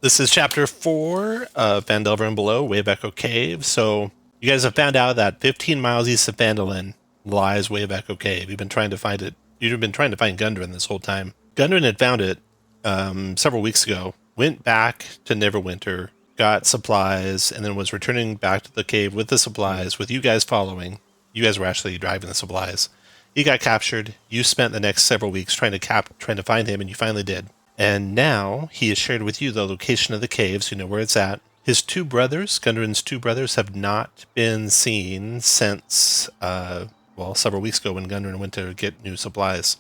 This is chapter 4 of Phandelver and Below, Wave Echo Cave. So you guys have found out that 15 miles east of Phandalin lies Wave Echo Cave. You've been trying to find it. You've been trying to find Gundren this whole time. Gundren had found it several weeks ago, went back to Neverwinter, got supplies, and then was returning back to the cave with the supplies, with you guys following. You guys were actually driving the supplies. He got captured. You spent the next several weeks trying to find him, and you finally did. And now he has shared with you the location of the cave, so you know where it's at. His two brothers, Gundren's two brothers, have not been seen since, several weeks ago when Gundren went to get new supplies.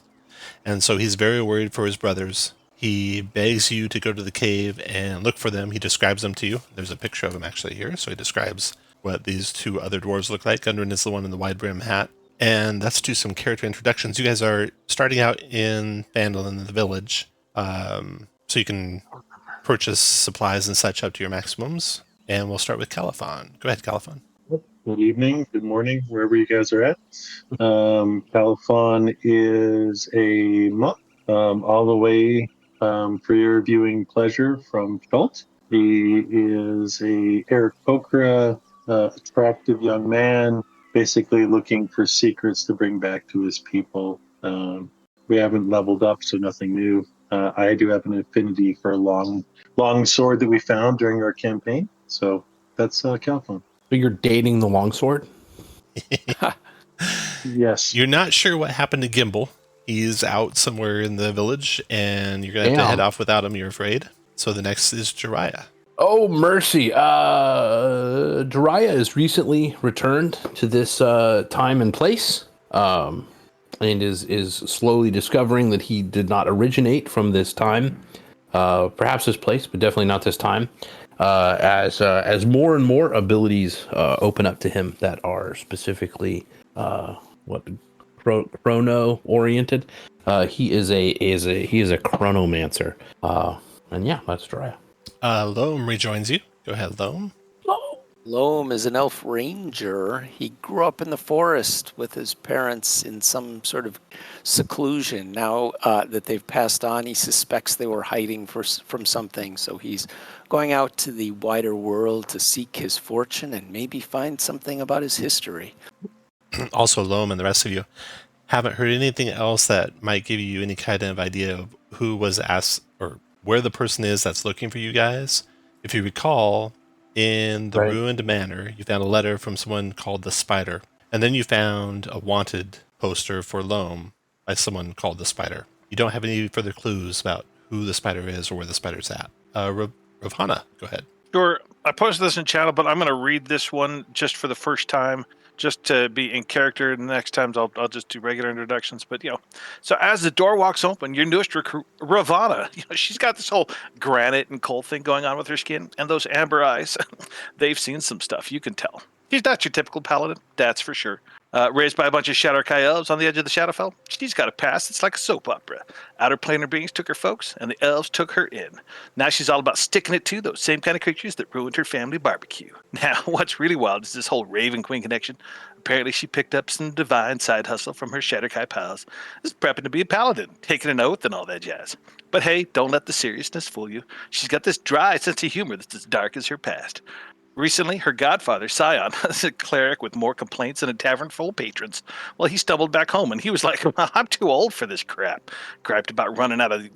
And so he's very worried for his brothers. He begs you to go to the cave and look for them. He describes them to you. There's a picture of them actually here, so he describes what these two other dwarves look like. Gundren is the one in the wide brim hat. And let's do some character introductions. You guys are starting out in Phandalin, in the village. So you can purchase supplies and such up to your maximums. And we'll start with Caliphon. Go ahead, Caliphon. Good evening, good morning, wherever you guys are at. Caliphon is a monk, all the way for your viewing pleasure from Schultz. He is a Eric Pokra, attractive young man, basically looking for secrets to bring back to his people. We haven't leveled up, so nothing new. I do have an affinity for a long sword that we found during our campaign. So that's Caliphon. So you're dating the longsword? Yes. You're not sure what happened to Gimbal. He's out somewhere in the village, and you're going to have to head off without him, you're afraid. So the next is Jiraiya. Oh, mercy. Jiraiya has recently returned to this time and place. And is slowly discovering that he did not originate from this time, perhaps this place, but definitely not this time. As more and more abilities open up to him that are specifically chrono oriented, he is a chronomancer. And yeah, that's Jiraiya. Loam rejoins you. Go ahead, Loam. Loam is an elf ranger. He grew up in the forest with his parents in some sort of seclusion. Now that they've passed on, he suspects they were hiding from something. So he's going out to the wider world to seek his fortune and maybe find something about his history. Also, Loam and the rest of you haven't heard anything else that might give you any kind of idea of who was asked or where the person is that's looking for you guys. If you recall, in the ruined manor, you found a letter from someone called the Spider. And then you found a wanted poster for Loam by someone called the Spider. You don't have any further clues about who the Spider is or where the Spider's at. Ravana, go ahead. Sure. I posted this in channel, but I'm going to read this one just for the first time, just to be in character. The next times I'll just do regular introductions. But, so as the door walks open, your newest recruit, Ravana, she's got this whole granite and coal thing going on with her skin and those amber eyes. They've seen some stuff, you can tell. She's not your typical paladin, that's for sure. Raised by a bunch of Shadowkai elves on the edge of the Shadowfell, she's got a past. It's like a soap opera. Outer planar beings took her folks, and the elves took her in. Now she's all about sticking it to those same kind of creatures that ruined her family barbecue. Now, what's really wild is this whole Raven Queen connection. Apparently, she picked up some divine side hustle from her Shadowkai pals. Is prepping to be a paladin, taking an oath and all that jazz. But hey, don't let the seriousness fool you. She's got this dry sense of humor that's as dark as her past. Recently, her godfather, Scion, is a cleric with more complaints than a tavern full of patrons. Well, he stumbled back home, and he was like, I'm too old for this crap. Griped about running out of,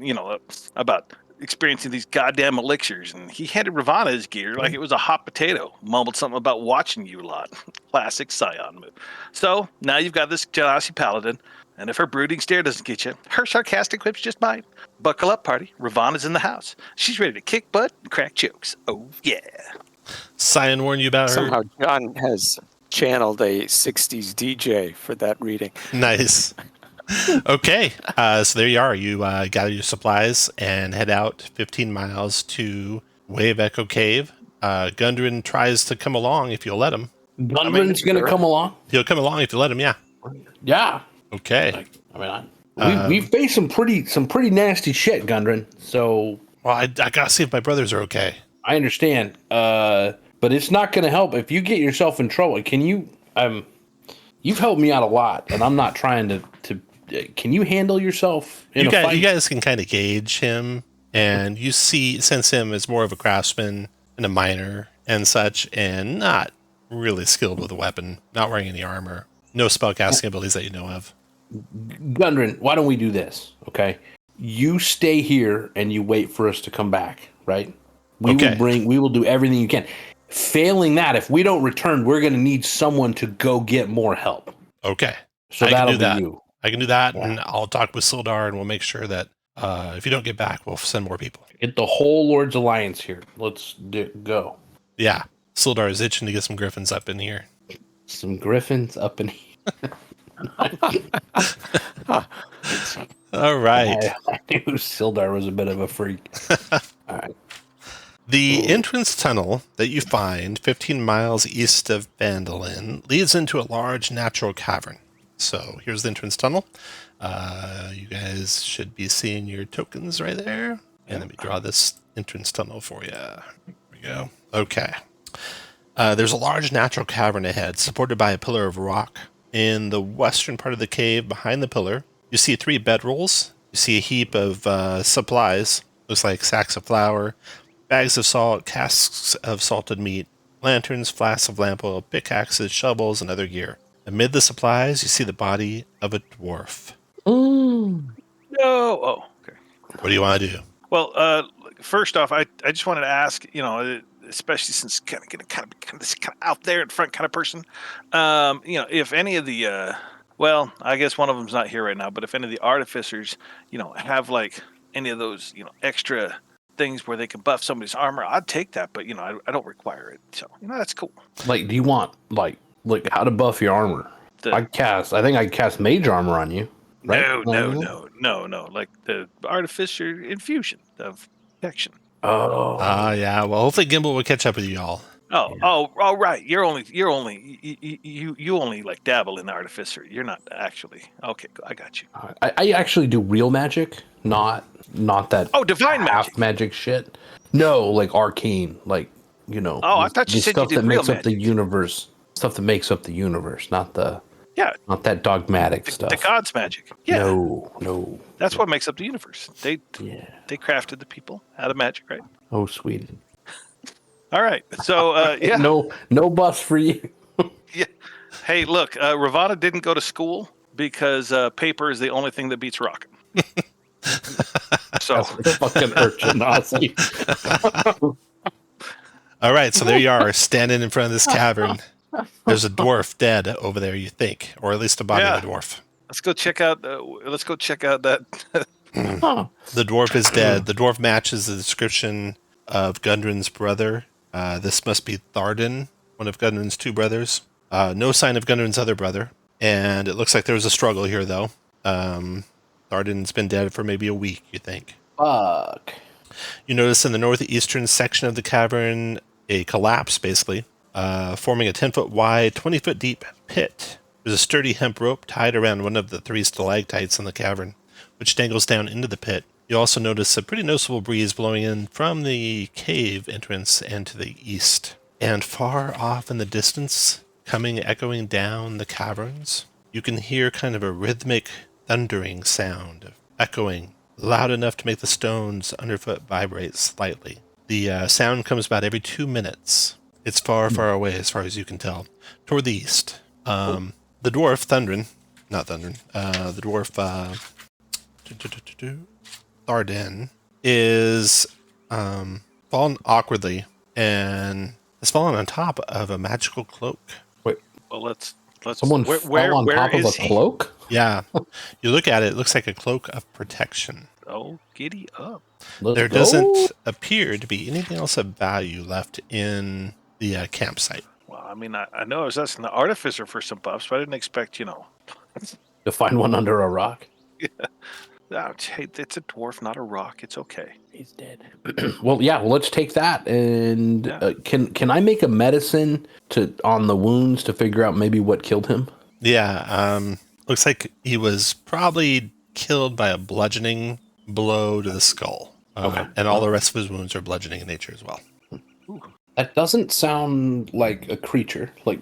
about experiencing these goddamn elixirs, and he handed Ravana his gear like it was a hot potato. Mumbled something about watching you a lot. Classic Scion move. So, now you've got this Genasi paladin, and if her brooding stare doesn't get you, her sarcastic quips just might. Buckle up, party. Ravana's in the house. She's ready to kick butt and crack jokes. Oh, yeah. Scion warned you about her. Somehow John has channeled a 60s DJ for that reading. Nice. Okay, so there you are. You gather your supplies and head out 15 miles to Wave Echo Cave. Gundren tries to come along if you'll let him. Gundren's going to come along? He'll come along if you let him, yeah. Yeah. Okay. We've faced some pretty nasty shit, Gundren. So, well, I gotta see if my brothers are okay. I understand, but it's not going to help if you get yourself in trouble. Can you? You've helped me out a lot, and I'm not trying to. Can you handle yourself in a fight? You guys can kind of gauge him and you sense him as more of a craftsman and a miner and such, and not really skilled with a weapon, not wearing any armor, no spellcasting abilities that you know of. Gundren, why don't we do this? Okay, you stay here and you wait for us to come back. Right? We will do everything you can. Failing that, if we don't return, we're going to need someone to go get more help. Okay. So that'll be you. I can do that, and I'll talk with Sildar, and we'll make sure that if you don't get back, we'll send more people. Get the whole Lord's Alliance here. Let's go. Yeah. Sildar is itching to get some griffins up in here. Some griffins up in here. All right. I knew Sildar was a bit of a freak. All right. The entrance tunnel that you find 15 miles east of Phandalin leads into a large natural cavern. So here's the entrance tunnel. You guys should be seeing your tokens right there. And let me draw this entrance tunnel for you. There we go. Okay. There's a large natural cavern ahead, supported by a pillar of rock. In the western part of the cave, behind the pillar, you see 3 bedrolls. You see a heap of supplies. Looks like sacks of flour, bags of salt, casks of salted meat, lanterns, flasks of lamp oil, pickaxes, shovels, and other gear. Amid the supplies, you see the body of a dwarf. No. Oh, okay. What do you want to do? Well, first off, I just wanted to ask, especially since kind of this kind of out there in front kind of person, if any of the, well, I guess one of them's not here right now, but if any of the artificers, have like any of those, extra things where they can buff somebody's armor, I'd take that, but I don't require it, so that's cool. Like, do you want like how to buff your armor? I think I cast mage armor on you. Right? No. Like the artificer infusion of protection. Oh. Yeah. Well, hopefully Gimbal will catch up with you all. Oh, right. You only like dabble in the artificer. You're not actually. Okay, I got you. I actually do real magic, not that. Oh, divine half magic shit. No, like arcane, like Oh, I thought you said you did real magic. Stuff that makes up the universe. Stuff that makes up the universe, not that dogmatic stuff. The gods' magic. Yeah. No. That's what makes up the universe. They crafted the people out of magic, right? Oh, sweet. All right. So, yeah. No buffs for you. Yeah. Hey, look, Ravana didn't go to school because paper is the only thing that beats rock. So fucking urchin, Nazi. All right, so there you are, standing in front of this cavern. There's a dwarf dead over there, you think, or at least a body of a dwarf. Let's go check out. That. The dwarf is dead. The dwarf matches the description of Gundren's brother. This must be Tharden, one of Gundren's 2 brothers. No sign of Gundren's other brother, and it looks like there was a struggle here, though. Tharden's been dead for maybe a week, you think. Fuck. You notice in the northeastern section of the cavern a collapse, basically, forming a 10-foot wide, 20-foot deep pit. There's a sturdy hemp rope tied around one of the 3 stalactites in the cavern, which dangles down into the pit. You also notice a pretty noticeable breeze blowing in from the cave entrance and to the east. And far off in the distance, echoing down the caverns, you can hear kind of a rhythmic thundering sound, echoing loud enough to make the stones underfoot vibrate slightly. The sound comes about every 2 minutes. It's far, far away as far as you can tell, toward the east. The dwarf, the dwarf, Tharden, is fallen awkwardly and has fallen on top of a magical cloak. Wait, well, let's. Someone fell on top of a cloak? Yeah. You look at it, it looks like a cloak of protection. Oh, giddy up. There doesn't appear to be anything else of value left in the campsite. Well, I mean, I know I was asking the artificer for some buffs, but I didn't expect, to find one under a rock. Yeah. Oh, hey, it's a dwarf, not a rock. It's okay. He's dead. Well, let's take that. And can I make a medicine on the wounds to figure out maybe what killed him? Yeah. Looks like he was probably killed by a bludgeoning blow to the skull. Okay. And all the rest of his wounds are bludgeoning in nature as well. Ooh. That doesn't sound like a creature. Like,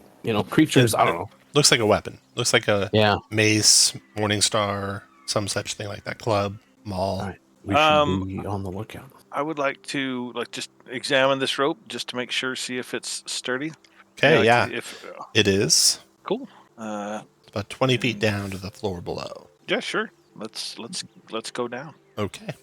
creatures, I don't know. Looks like a weapon. Looks like a mace, morning star, some such thing like that. Club, maul. Right. We should be on the lookout. I would like to just examine this rope just to make sure, see if it's sturdy. Okay, yeah, If it is. cool. It's about 20 feet down to the floor below. Yeah, sure. Let's go down. Okay.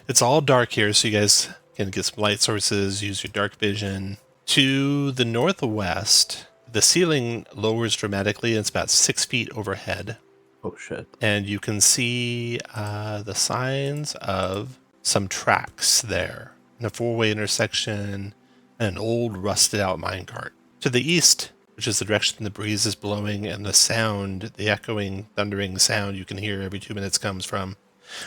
It's all dark here, so you guys can get some light sources, use your dark vision. To the northwest, the ceiling lowers dramatically, and it's about 6 feet overhead. Oh, shit. And you can see the signs of some tracks there, in a four-way intersection, and an old rusted-out minecart. To the east, which is the direction the breeze is blowing, and the sound, the echoing, thundering sound you can hear every 2 minutes comes from,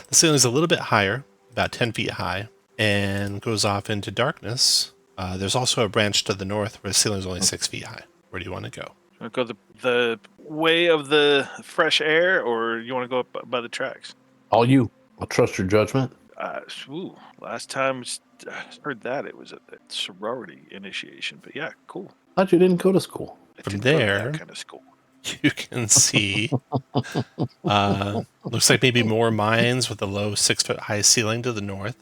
the ceiling is a little bit higher, about 10 feet high, and goes off into darkness. There's also a branch to the north where the ceiling is only 6 feet high. Where do you want to go? Want to go the way of the fresh air, or you want to go up by the tracks? All you. I'll trust your judgment. Last time I heard that it was a sorority initiation, but yeah, cool. Thought you didn't go to school. I From didn't go to there- that kind of school. You can see, looks like maybe more mines with a low 6-foot high ceiling to the north.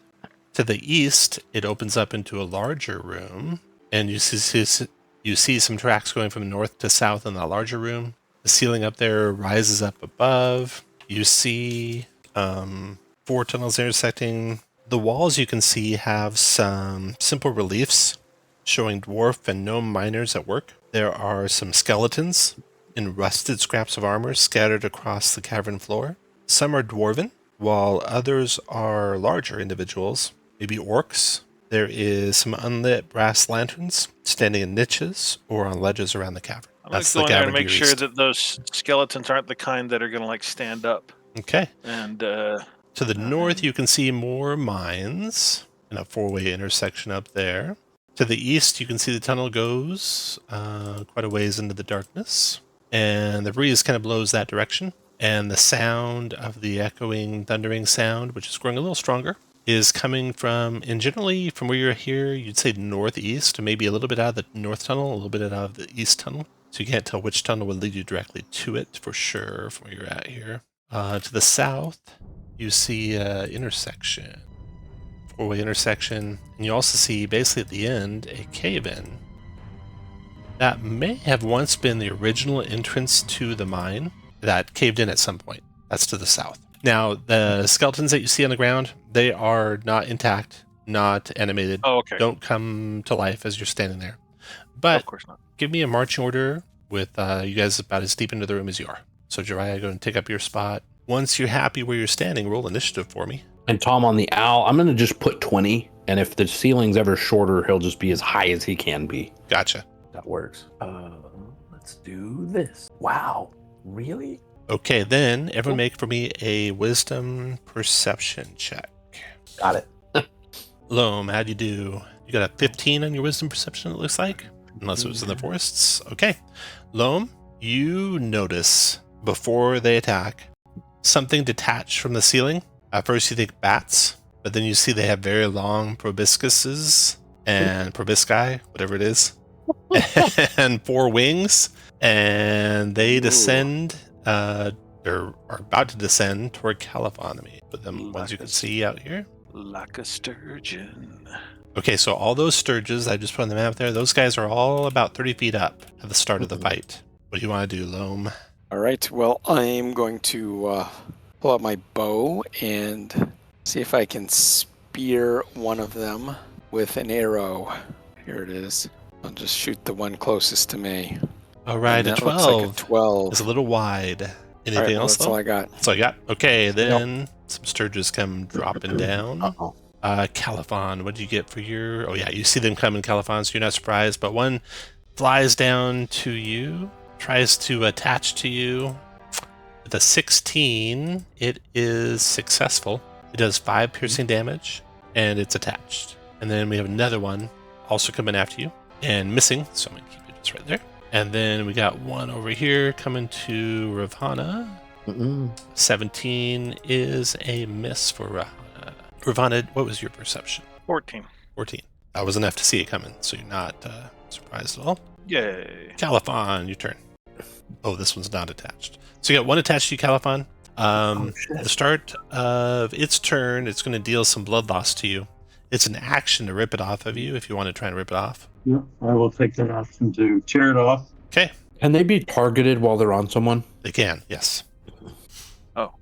To the east, it opens up into a larger room, and you see some tracks going from north to south in that larger room. The ceiling up there rises up above. You see 4 tunnels intersecting. The walls you can see have some simple reliefs showing dwarf and gnome miners at work. There are some skeletons in rusted scraps of armor scattered across the cavern floor. Some are dwarven, while others are larger individuals, maybe orcs. There is some unlit brass lanterns standing in niches or on ledges around the cavern. I'm That's going the to go in there cavern and make to your sure east. that those skeletons aren't the kind that are going to stand up. Okay. And To the north, you can see more mines in a 4-way intersection up there. To the east, you can see the tunnel goes quite a ways into the darkness, and the breeze kind of blows that direction. And the sound of the echoing, thundering sound, which is growing a little stronger, is coming from, and generally from where you're here, you'd say northeast, maybe a little bit out of the north tunnel, a little bit out of the east tunnel. So you can't tell which tunnel would lead you directly to it for sure from where you're at here. To the south, you see an intersection, 4-way intersection, and you also see basically at the end a cave-in that may have once been the original entrance to the mine that caved in at some point. That's to the south. Now, the skeletons that you see on the ground, they are not intact, not animated, oh, okay. don't come to life as you're standing there. Oh, But of course not. give me a marching order with you guys about as deep into the room as you are. So, Jiraiya, go and take up your spot. Once you're happy where you're standing, roll initiative for me. And Tom on the owl, I'm going to just put 20. And if the ceiling's ever shorter, he'll just be as high as he can be. Gotcha. That works. Let's do this. Wow. Really? Okay, then everyone make for me a wisdom perception check. Got it. Loam, how'd you do? You got a 15 on your wisdom perception, it looks like? Unless it was in the forests. Okay. Loam, you notice before they attack something detached from the ceiling. At first you think bats, but then you see they have very long proboscises and probosci, whatever it is, and 4 wings, and they descend, or are about to descend toward Caliphonemy. But the ones you can see out here. Like a sturgeon. Okay, so all those sturges I just put on the map there, those guys are all about 30 feet up at the start of the fight. What do you want to do, Loam? All right. Well, I'm going to pull out my bow and see if I can spear one of them with an arrow. Here it is. I'll just shoot the one closest to me. All right, And a that 12. looks like a 12. It's a little wide. All Anything right, well, else, that's all I got. That's all I got. Okay, then some sturges come dropping down. Uh-oh. Caliphon, what did you get for your... Oh, yeah, you see them coming, Caliphon, so you're not surprised. But one flies down to you, tries to attach to you. With a 16, it is successful. It does 5 piercing damage, and it's attached. And then we have another one also coming after you, and missing, so I'm going to keep it just right there. And then we got one over here coming to Ravana. 17 is a miss for Ravana. Ravana, what was your perception? 14. 14. That was enough to see it coming, so you're not surprised at all. Yay. Caliphon, your turn. Oh, this one's not attached. So you got one attached to you, Caliphon. The start of its turn, it's going to deal some blood loss to you. It's an action to rip it off of you if you want to try and rip it off. Yeah, I will take that option to tear it off. Okay. Can they be targeted while they're on someone? They can, yes. Oh.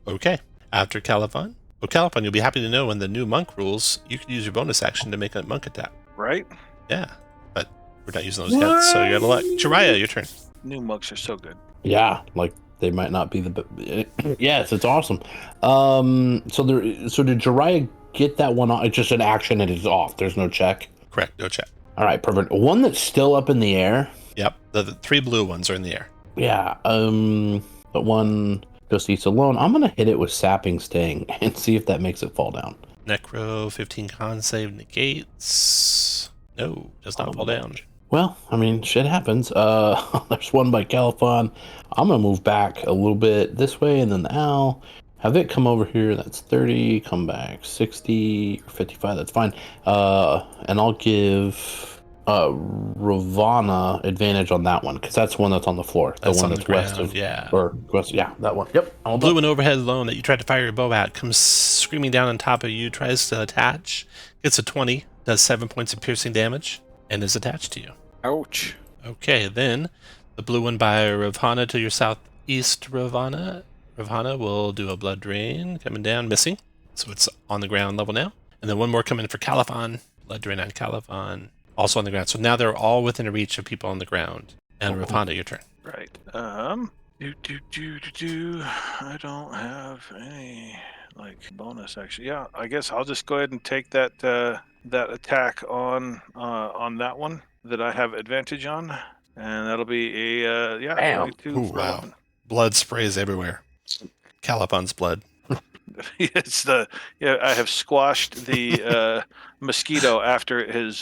Okay. After Califon. Well, Califon, you'll be happy to know when the new monk rules, you can use your bonus action to make a monk attack. Right? Yeah, but we're not using those yet, so you gotta luck. Jiraiya, your turn. New monks are so good. Yeah, like they might not be the. Yes, it's awesome. So did Jiraiya get that one off? It's just an action and it's off. There's no check. Correct, no check. All right, perfect. One that's still up in the air. Yep, the 3 blue ones are in the air. Yeah. But one goes east alone. I'm gonna hit it with sapping sting and see if that makes it fall down. Necro, 15 con save negates. No, does not fall down. Well, I mean, shit happens. There's one by Califon. I'm gonna move back a little bit this way, and then the owl. Have it come over here. That's 30. Come back 60 or 55. That's fine. And I'll give Ravana advantage on that one because that's one that's on the floor. The That's one on that's the west ground, of yeah. or west. Yeah, that one. Yep. Blue and overhead alone that you tried to fire your bow at comes screaming down on top of you, tries to attach, gets a 20, does 7 points of piercing damage, and is attached to you. Ouch. Okay, then the blue one by Ravana to your southeast, Ravana. Ravana will do a blood drain coming down, missing. So it's on the ground level now. And then one more coming for Califon. Blood drain on Califon, also on the ground. So now they're all within reach of people on the ground. And Ravana, your turn. Right. I don't have any bonus action. Yeah, I guess I'll just go ahead and take that that attack on that one that I have advantage on, and that'll be a Bam. 22 Ooh, for wow. 11. Blood sprays everywhere. Califon's blood. It's I have squashed the mosquito after it has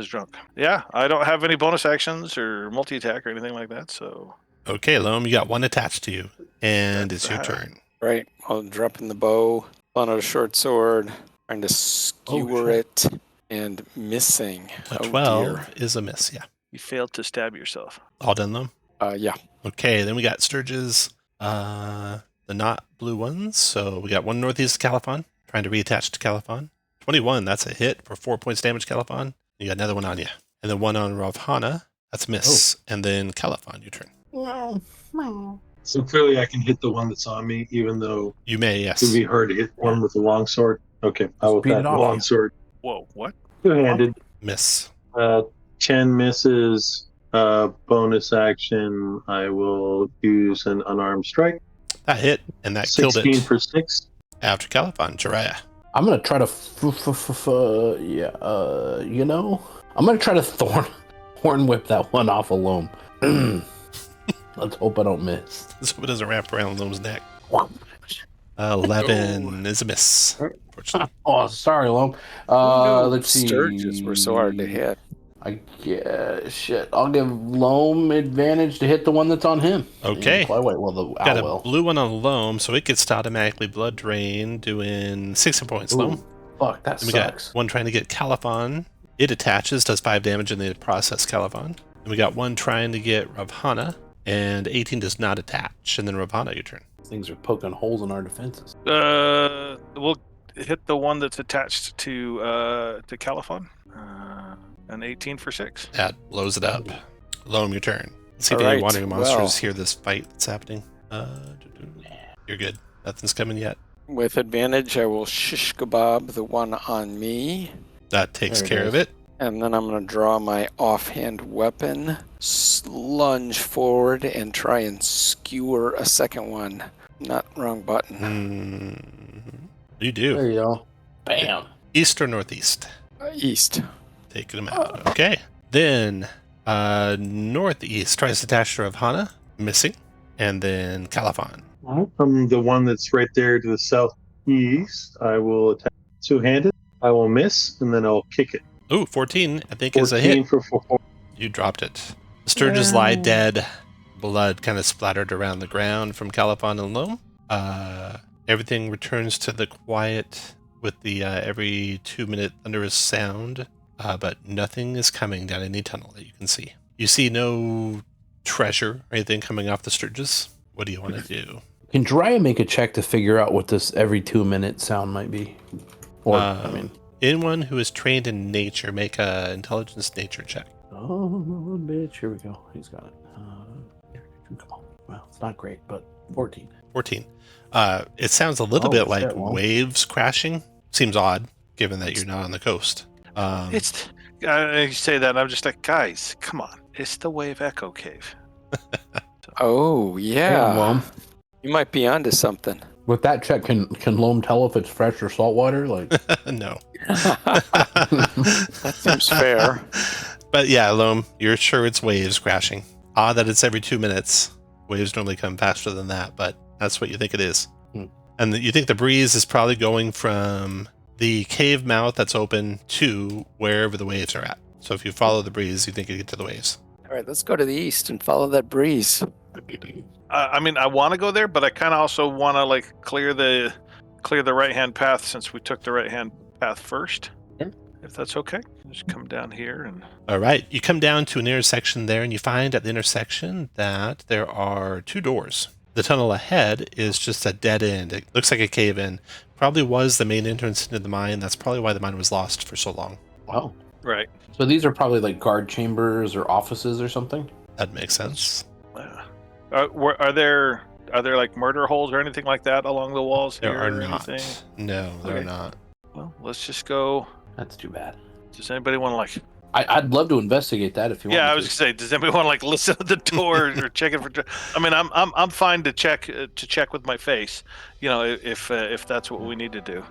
drunk. Yeah, I don't have any bonus actions or multi attack or anything like that, so. Okay, Loam, you got one attached to you. And That's it's your that. turn. Right. I'll drop in the bow, pulling out a short sword, trying to skewer it, and missing. A Oh, 12 dear. is a miss, yeah. You failed to stab yourself. All done, Loam? Yeah. Okay, then we got Sturges, the not blue ones. So we got one northeast of Califon, trying to reattach to Califon. 21, that's a hit for 4 points damage, Califon. You got another one on you. And then one on Ravana, that's a miss. And then Califon, your turn. So clearly I can hit the one that's on me, even though You may, it yes. would be hard to hit one with a long sword. Okay, I will Beat it attack the off. long sword. Whoa, what? Two-handed. Miss. 10 misses. Bonus action. I will use an unarmed strike. That hit, and that killed 16 it. for 6. After Califon, Jiraiya. I'm gonna try to, I'm gonna try to horn whip that one off of Loam. Let's hope I don't miss. Let's hope it doesn't wrap around Loam's neck. 11 is a miss. Unfortunately. Oh, sorry, Loam. Let's see. Sturges were so hard to hit. I'll give Loam advantage to hit the one that's on him. Okay. Well, wait, well, the Got owl a will. blue one on Loam, so it gets to automatically blood drain, doing 60 points, Loam. Ooh, fuck, that And we sucks. got one trying to get Califon. It attaches, does 5 damage in the process, Califon. And we got one trying to get Ravana, and 18 does not attach. And then Ravana, your turn. Things are poking holes in our defenses. We'll hit the one that's attached to Califon. An 18 for 6. That blows it up. Loam, your turn. Let's see if All any right, wandering monsters well. hear this fight that's happening. You're good. Nothing's coming yet. With advantage, I will shish kebab the one on me. That takes There it care is. of it. And then I'm going to draw my offhand weapon, lunge forward, and try and skewer a second one. Not wrong button. You do. There you go. Bam. East or northeast? East. Taking them out. Okay. Then northeast tries to attach to Ravana, missing. And then Califon. From the one that's right there to the southeast, I will attack two-handed. I will miss, and then I'll kick it. Ooh, 14, I think is a 14 hit. for 4. You dropped it. Sturges lie dead. Blood kind of splattered around the ground from Califon and Loam. Everything returns to the quiet with the every 2-minute thunderous sound, but nothing is coming down any tunnel that you can see. You see no treasure or anything coming off the Sturges. What do you want to do? Can Jiraiya make a check to figure out what this every 2-minute sound might be? Or, anyone who is trained in nature, make a intelligence nature check. Oh, bitch. Here we go. He's got it. Come on. Well, it's not great, but 14. 14. It sounds a little bit like waves crashing. Seems odd, given that you're not on the coast. It's you say that, and I'm just like, guys, come on. It's the Wave Echo Cave. Oh, yeah. Damn, Loam. You might be onto something. With that check, can Loam tell if it's fresh or salt water? Like, No. That seems fair. But yeah, Loam, you're sure it's waves crashing. Odd that it's every 2 minutes. Waves normally come faster than that, but that's what you think it is. And you think the breeze is probably going from the cave mouth that's open to wherever the waves are at. So if you follow the breeze, you think you get to the waves. All right, let's go to the east and follow that breeze. I mean, I want to go there, but I kind of also want to like clear the right-hand path since we took the right-hand path first. Yeah. If that's okay, just come down here and. All right, you come down to an intersection there, and you find at the intersection that there are 2 doors. The tunnel ahead is just a dead end. It looks like a cave-in. Probably was the main entrance into the mine. That's probably why the mine was lost for so long. wow. Right. So these are probably like guard chambers or offices or something? That makes sense. Are there like murder holes or anything like that along the walls here? There are or not. anything? No, there are Okay. not. Well, let's just go. That's too bad. Does anybody want to like? I'd love to investigate that if you want. Yeah, me I was to. gonna say, does anybody want to like listen at the door or check it for? I mean, I'm fine to check with my face, if that's what we need to do,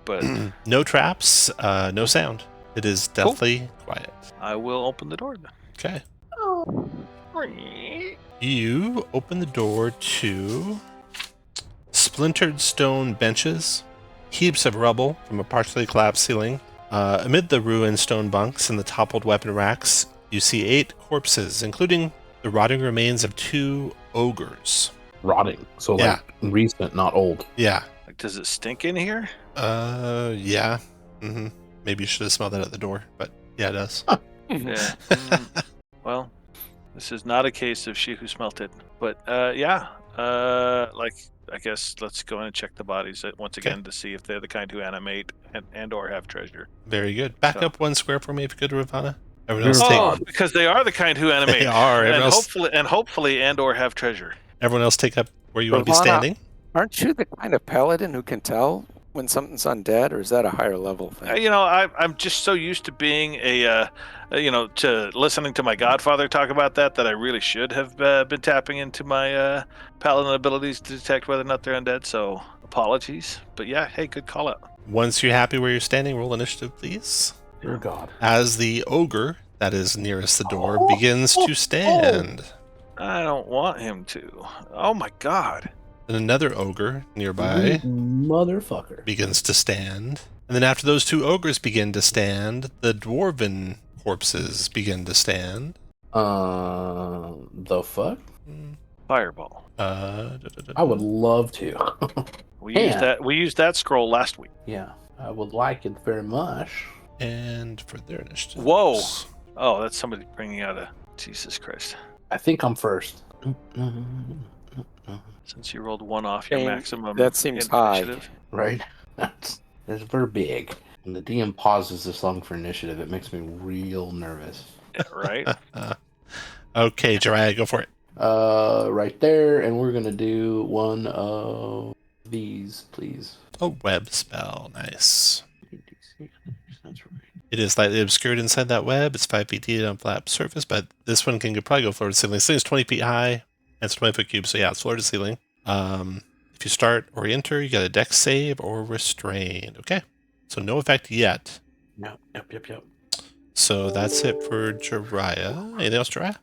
But No traps, no sound. It is deathly quiet. I will open the door then. Okay. You open the door to splintered stone benches, heaps of rubble from a partially collapsed ceiling. Amid the ruined stone bunks and the toppled weapon racks, you see 8 corpses, including the rotting remains of 2 ogres. Rotting. So like recent, not old. Yeah. Like, does it stink in here? Yeah. Mm-hmm. Maybe you should have smelled that at the door, but yeah, it does. Yeah. Well, this is not a case of she who smelt it, but yeah. I guess let's go in and check the bodies once again to see if they're the kind who animate and or have treasure. Very good. Back up 1 square for me if you could, Ravana. Everyone else take. Because they are the kind who animate. They are. Hopefully and or have treasure. Everyone else take up where you want to be Ravana, standing. Aren't you the kind of paladin who can tell when something's undead, or is that a higher level thing? I'm just so used to being to listening to my godfather talk about that I really should have been tapping into my paladin abilities to detect whether or not they're undead. So apologies, but yeah, hey, good call out. Once you're happy where you're standing, roll initiative, please. Dear God. As the ogre that is nearest the door begins to stand. I don't want him to. Oh my God. Then another ogre nearby Motherfucker. begins to stand. And then after those 2 ogres begin to stand, the dwarven corpses begin to stand. The fuck? Fireball. I would love to. We used that scroll last week. Yeah, I would like it very much. And for their initiative. Whoa. Oh, that's somebody bringing out a Jesus Christ. I think I'm first. Since you rolled 1 off your maximum. That seems high. initiative. Right? That's very big. When the DM pauses this long for initiative, it makes me real nervous. Yeah, right? Okay, Jiraiya, go for it. Right there, and we're gonna do one of these, please. A web spell. Nice. That's right. It is slightly obscured inside that web. It's 5 feet deep on a flat surface, but this one can probably go floor to ceiling. This thing is 20 feet high, and it's 20-foot cube, so yeah, it's floor to ceiling. If you start or enter, you got a dex save or restrained. Okay, so no effect yet. Yep. So that's it for Jiraiya. Anything else, Jiraiya?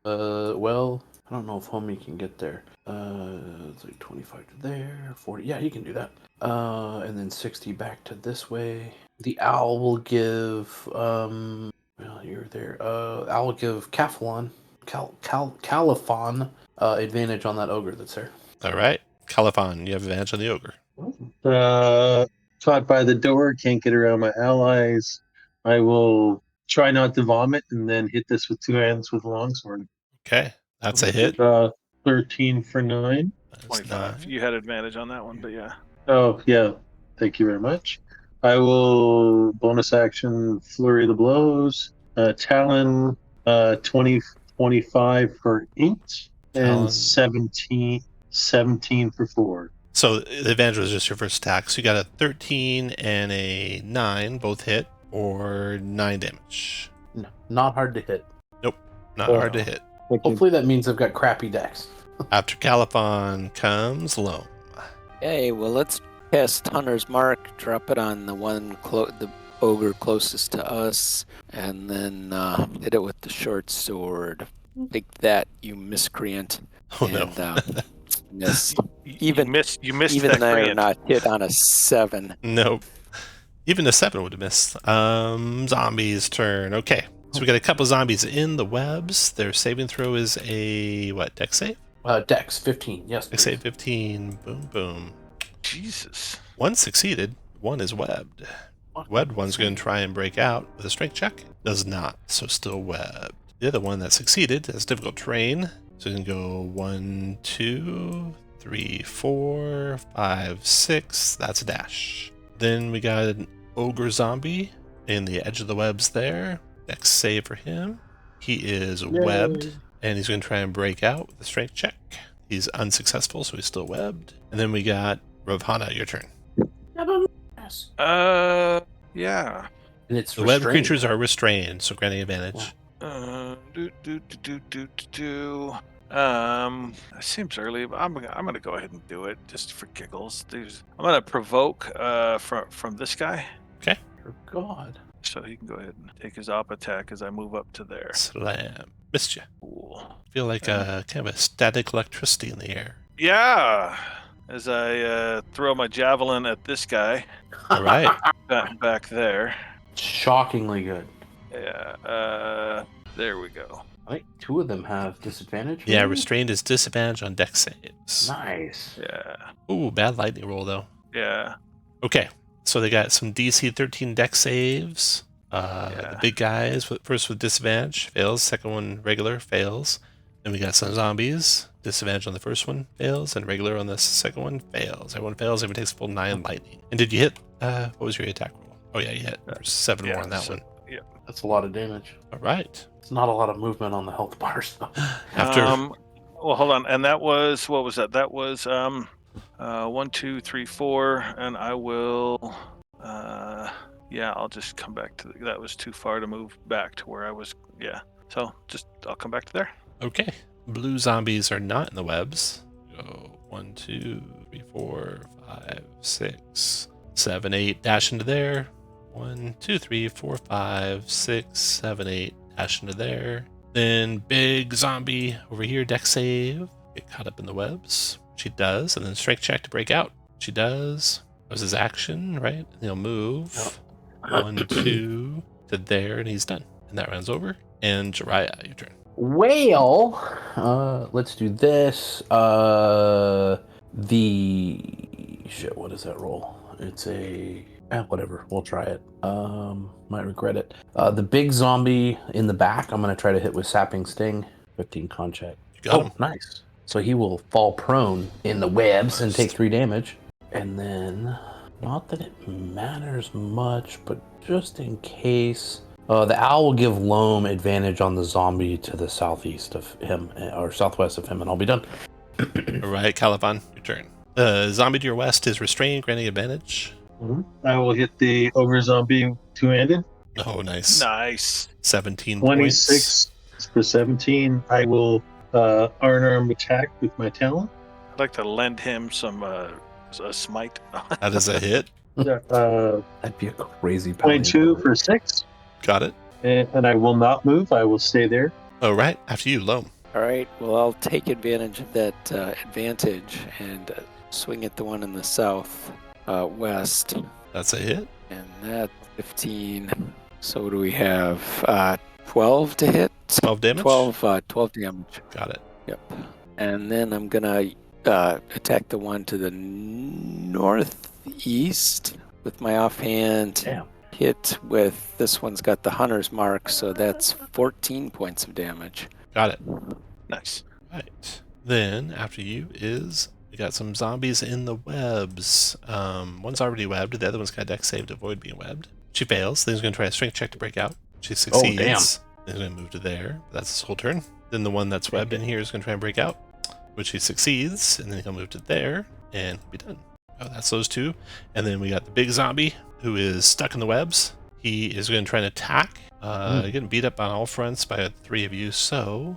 Well, I don't know if homie can get there. It's like 25 to there, 40. Yeah, he can do that. And then 60 back to this way. The owl will give, well, you're there. Owl will give Califon advantage on that ogre that's there. All right. Califon, you have advantage on the ogre. Caught by the door, can't get around my allies. I will try not to vomit and then hit this with 2 hands with a longsword. Okay, that's a hit. 13 for 9. That's 25. 9. You had advantage on that one, but yeah. Oh, yeah. Thank you very much. I will bonus action Flurry of the Blows. Talon, 20, 25 for 8. Talon. And 17 for 4. So the advantage was just your first attack. So you got a 13 and a 9, both hit, or 9 damage. No, not hard to hit. Not Oh. hard to hit. Thank you. Hopefully that means I've got crappy decks. After Caliphon comes Loam. Okay, well, let's cast Hunter's Mark, drop it on the one, the ogre closest to us, and then hit it with the short sword. Take that, you miscreant. Oh no. And, miss. You missed Even that though crit. not hit on a 7. Nope. Even a 7 would have missed. Zombies' turn. Okay. So we got a couple zombies in the webs. Their saving throw is a, what, dex save? Dex 15. Yes. Dex please. save 15. Boom, boom. Jesus. One succeeded. One is webbed. Webbed one's going to try and break out with a strength check. Does not, so still webbed. The other one that succeeded has difficult terrain. So you can go 1, 2, 3, 4, 5, 6. That's a dash. Then we got an ogre zombie in the edge of the webs there. Dex save for him. He is webbed, and he's going to try and break out with a strength check. He's unsuccessful, so he's still webbed. And then we got Ravhana, your turn. Yes. Yeah. And it's The web restrained. creatures are restrained, so granting advantage. It seems early, but I'm gonna go ahead and do it just for giggles. I'm gonna provoke from this guy, Oh, God. so he can go ahead and take his op attack as I move up to there. Slam. Missed you. Cool. Feel like kind of a static electricity in the air. Yeah. As I throw my javelin at this guy All right. back there. Shockingly good. Yeah. There we go. I think 2 of them have disadvantage. Yeah, maybe? restrained is disadvantage on dex saves. Nice. Yeah. Ooh, bad lightning roll, though. Yeah. Okay, so they got some DC 13 dex saves. The big guys, first with disadvantage, fails. Second one, regular, fails. Then we got some zombies. Disadvantage on the first one, fails. And regular on the second one, fails. Everyone fails. Everyone takes a full 9 lightning. And did you hit? What was your attack roll? Oh, yeah, you hit. There's 7 more on that one. That's a lot of damage. All right. It's not a lot of movement on the health bars, though. After Well, hold on. And that was, what was that? That was 1, 2, 3, 4, and I will. I'll just come back to that. Was too far to move back to where I was. Yeah. So I'll come back to there. Okay. Blue zombies are not in the webs. Go 1, 2, 3, 4, 5, 6, 7, 8. Dash into there. 1, 2, 3, 4, 5, 6, 7, 8. Dash into there. Then big zombie over here. Dex save. Get caught up in the webs. She does. And then strength check to break out. She does. That was his action, right? And he'll move. 1, 2 to there, and he's done. And that round's over. And Jiraiya, your turn. Well, let's do this. Shit, what is that roll? It's a... whatever, we'll try it. Might regret it. The big zombie in the back, I'm going to try to hit with Sapping Sting. 15 con check. You got him. Nice. So he will fall prone in the webs and take 3 damage. And then, not that it matters much, but just in case... the owl will give Loam advantage on the zombie to the southeast of him, or southwest of him, and I'll be done. All right, Caliban, your turn. Zombie to your west is restrained, granting advantage. I will hit the ogre zombie 2-handed. Oh, nice. Nice. 17 26 points. for 17. I will arm attack with my talon. I'd like to lend him some a smite. That is a hit. That'd be a crazy 22 for 6. Got it. And I will not move. I will stay there. All right, after you, Loam. All right, well, I'll take advantage of that advantage and swing at the one in the south west. That's a hit. And that 15. So what do we have? 12 to hit? 12 damage? 12 damage. Got it. Yep. And then I'm going to attack the one to the northeast with my offhand. Damn. Hit with, this one's got the hunter's mark, so that's 14 points of damage. Got it. Nice. Right. Then after you is we got some zombies in the webs. One's already webbed. The other one's got a dex save to avoid being webbed. She fails. Then he's going to try a strength check to break out. She succeeds. Oh, damn. Then he's going to move to there. That's his whole turn. Then the one that's webbed in here is going to try and break out, which he succeeds. And then he'll move to there and he'll be done. Oh, that's those two. And then we got the big zombie who is stuck in the webs. He is going to try and attack. Getting beat up on all fronts by 3 of you. So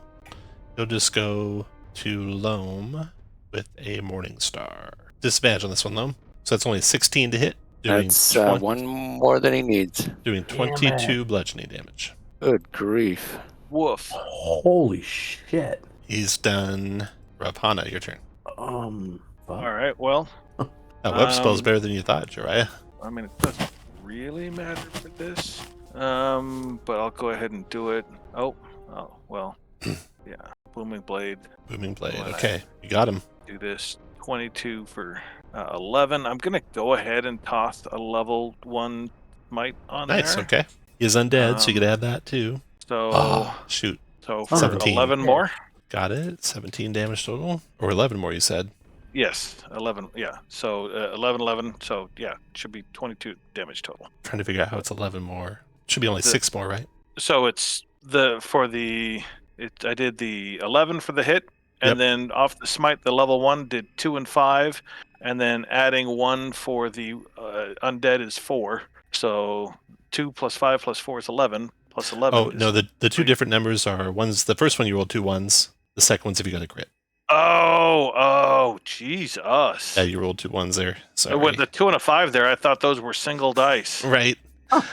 he'll just go to Loam with a Morning Star. Disadvantage on this one, Loam. So that's only 16 to hit. That's one more than he needs. Doing 22 bludgeoning damage. Good grief. Woof. Holy shit. He's done. Rapana, your turn. Fuck. All right. Well, That web spell's better than you thought, Jiraiya. I mean, it doesn't really matter for this. But I'll go ahead and do it. Oh, well. Yeah. Booming Blade. Booming Blade. Well, Okay, you got him. Do this. 22 for 11. I'm going to go ahead and toss a level 1 smite on Nice, there. okay. He's undead, so you could add that too. So, Oh, shoot. so for 17. 11 more? Got it. 17 damage total. Or 11 more, you said. Yes, 11. Yeah. So 11. So yeah, should be 22 damage total. Trying to figure out how it's 11 more. Should be only 6 more, right? So it's I did the 11 for the hit, and Yep. then off the smite, the level 1 did 2 and 5, and then adding 1 for the undead is 4. So 2 plus 5 plus 4 is 11. Plus 11. Oh, no, the 2 different numbers are one's the first one you rolled 2 1s. The second one's if you got a crit. Oh, Jesus. Yeah, you rolled 2 1s there. Sorry. With the 2 and a 5 there, I thought those were single dice. Right.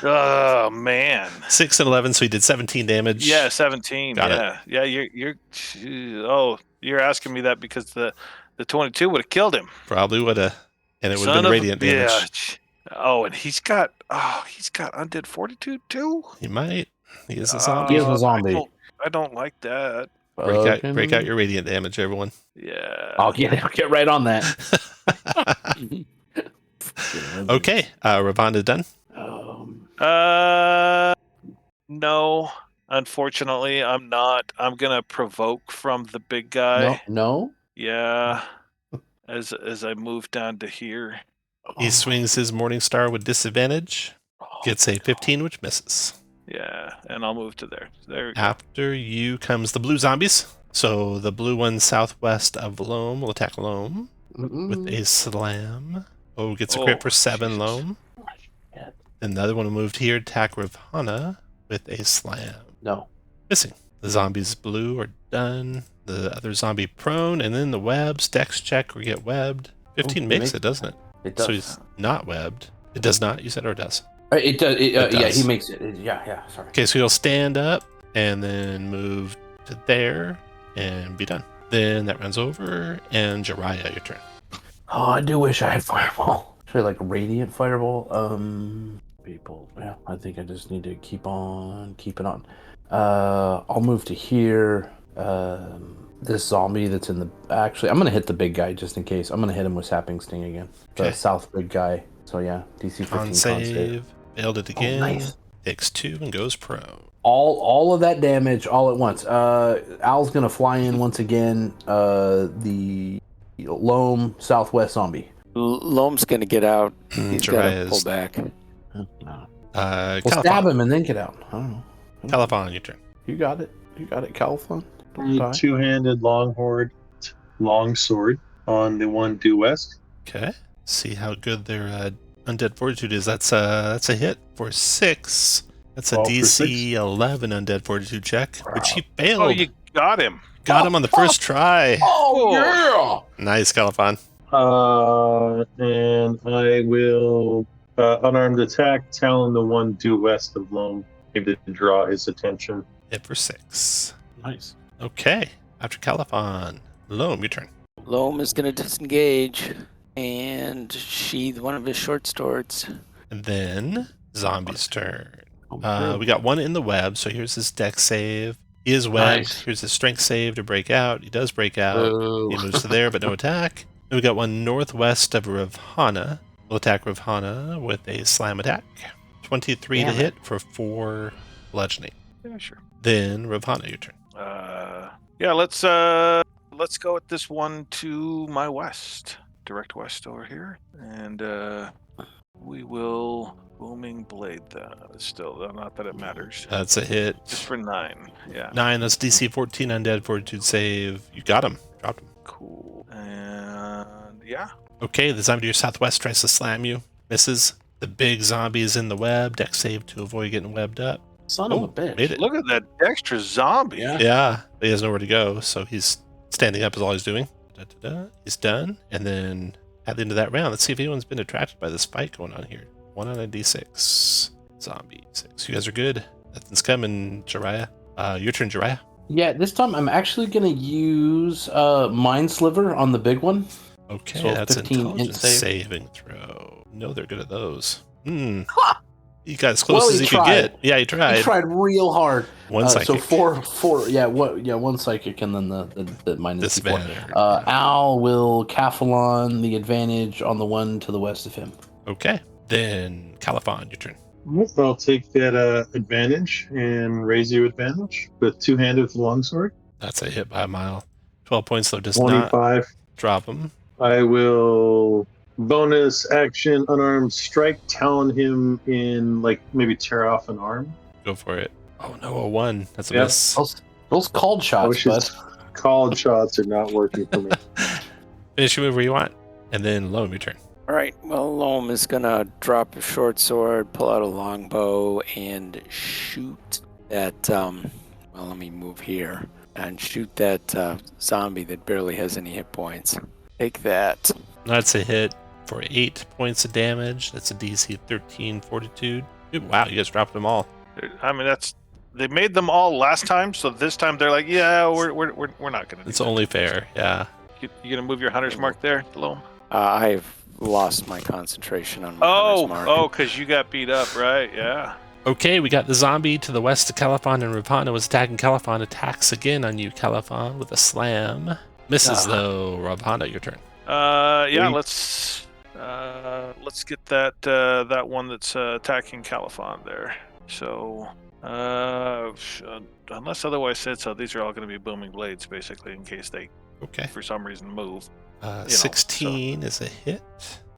Oh man. 6 and 11, so he did 17 damage. Yeah, 17. Got yeah. Yeah, you're asking me that because the 22 would have killed him. Probably would have. And it would have Son been of a radiant damage. bitch. Oh, and he's got undead fortitude too? He might. He is a He zombie. is a zombie. I don't like that. Break out your radiant damage, everyone. Yeah. I'll get right on that. Okay, Ravonda done. No. Unfortunately, I'm not. I'm gonna provoke from the big guy. No. Yeah. As I move down to here. He swings his Morning Star with disadvantage. Gets a 15, which misses. Yeah, and I'll move to there. There we go. After you comes the blue zombies. So the blue one southwest of Loam will attack Loam with a slam. Oh, gets a crit for 7, Jesus. Loam. Then the other one will move here, attack Ravana with a slam. No. Missing. The zombies blue are done. The other zombie prone, and then the webs. Dex check or get webbed. 15 makes it, doesn't it? It does. So he's not webbed. It does not, you said, or it does? It does. Yeah, does. he makes it. Yeah. Sorry. Okay, so he'll stand up and then move to there and be done. Then that runs over, and Jiraiya, your turn. Oh, I do wish I had fireball. Should I like radiant fireball? People. Yeah, I think I just need to keep on keeping on. I'll move to here. This zombie that's in the. Actually, I'm gonna hit the big guy just in case. I'm gonna hit him with sapping sting again. The Okay. south big guy. So yeah, DC 15 Con save. Failed it again. nice. Takes 2 and goes prone. All of that damage all at once. Al's gonna fly in once again. The Loam southwest zombie. Loam's going to get out. He's got to Jiraiya's- pull back. Well, stab him and then get out. I don't know. Califon, your turn. You got it. Califon. A two-handed longsword on the one due west. Okay. See how good their undead fortitude is. That's a hit for 6. That's a 12 for DC 11 undead fortitude check, which he failed. Oh, you got him. Got him on the first try. Oh yeah! Nice, Califon. And I will unarmed attack, Talon the one due west of Loam, maybe to draw his attention. Hit for 6. Nice. Okay. After Califon, Loam, your turn. Loam is going to disengage and sheathe one of his short swords. And then Zombie's turn. Oh, We got one in the web, so here's his dex save. He is webbed. Nice. Here's his strength save to break out. He does break out. Boo. He moves to there, but no attack. And we got one northwest of Ravana. We'll attack Ravana with a slam attack. 23 to Damn it. hit for 4 bludgeoning. Yeah, sure. Then Ravana, your turn. Yeah, let's let's go with this one to my west. Direct west over here. And we will booming blade that. Still, not that it matters. That's a hit. Just for 9. Yeah. 9, that's DC 14 undead fortitude save. You got him. Dropped him. Cool. And yeah. Okay, the zombie to your southwest tries to slam you. Misses. The big zombie is in the web. Dex save to avoid getting webbed up. Son of a bitch. Made it. Look at that extra zombie. Yeah. Yeah, he has nowhere to go, so he's standing up is all he's doing. He's done. And then at the end of that round, let's see if anyone's been attracted by this fight going on here. 1 on a D6. Zombie 6. You guys are good. Nothing's coming, Jiraiya. Your turn, Jiraiya. Yeah, this time I'm actually going to use Mind Sliver on the big one. Okay, So that's 15 intelligence int save. saving throw. No, they're good at those. You got as close Well, as he you could tried. get. Yeah, he tried. I tried real hard. One psychic. So four. Yeah, one psychic, and then the minus This 4. van. Al will Cathalon the advantage on the one to the west of him. Okay, then Califon, your turn. I'll take that advantage and raise your advantage with two-handed with the longsword. That's a hit by a mile. 12 points, though, does not 25. drop him. I will bonus action unarmed strike, talon him in, like, maybe tear off an arm. Go for it. Oh, no, a 1. That's a Yep. miss. Those called shots, bud. Called shots are not working for me. Finish your move where you want. And then Loam, your turn. All right. Well, Loam is going to drop a short sword, pull out a longbow, and shoot that. Well, let me move here and shoot that zombie that barely has any hit points. Take that. That's a hit for 8 points of damage. That's a DC 13 fortitude. Dude, wow, you guys dropped them all. I mean, they made them all last time, so this time they're like, yeah, we're not gonna. It's only fair, yeah. You gonna move your hunter's mark there, Loam? I've lost my concentration on my hunter's mark. Because you got beat up, right? Yeah. Okay, we got the zombie to the west of Califon, and Ravana was attacking Califon. Attacks again on you, Califon, with a slam. Misses, though. Ravana, your turn. Yeah. Let's get that one that's attacking Califon there. So, unless otherwise said so, these are all going to be booming blades, basically, in case they, Okay. for some reason, move. 16 is a hit.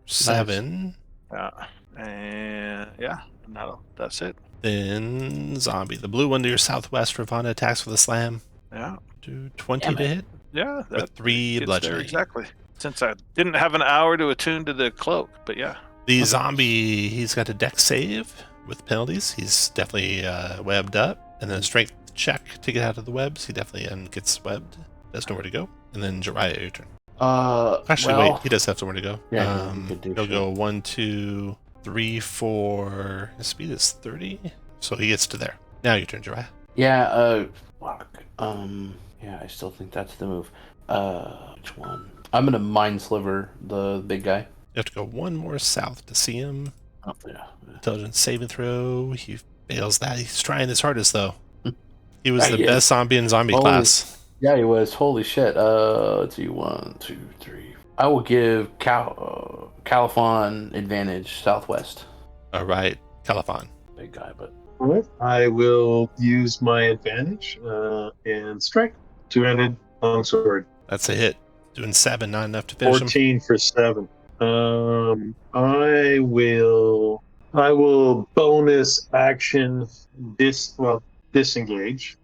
7. Yeah. And yeah, no, that's it. Then zombie. The blue one to your southwest. Ravana attacks with a slam. Yeah. Do 20 Damn to it. hit. Yeah. With 3 gets there bludgeoning. exactly. Since I didn't have an hour to attune to the cloak, but yeah. The zombie, he's got a dex save with penalties. He's definitely webbed up. And then a strength check to get out of the webs. He definitely gets webbed. Does nowhere to go. And then Jiraiya, your turn. Actually, wait. He does have somewhere to go. Yeah, he could do He'll shit. go 1, 2, 3, 4. His speed is 30. So he gets to there. Now your turn, Jiraiya. Yeah, fuck. Yeah, I still think that's the move. Which one? I'm gonna Mind Sliver the big guy. You have to go 1 more south to see him. Oh, yeah. Intelligence saving throw. He fails that. He's trying his hardest, though. He was the Yeah. best zombie in zombie Holy- class. Yeah, he was. Holy shit. Let's see. 1, 2, 3. I will give Califon advantage southwest. All right, Califon. Big guy, but Alright, I will use my advantage and strike. Two-handed longsword. That's a hit. Doing 7, not enough to finish him. 14 for 7. I will bonus action disengage,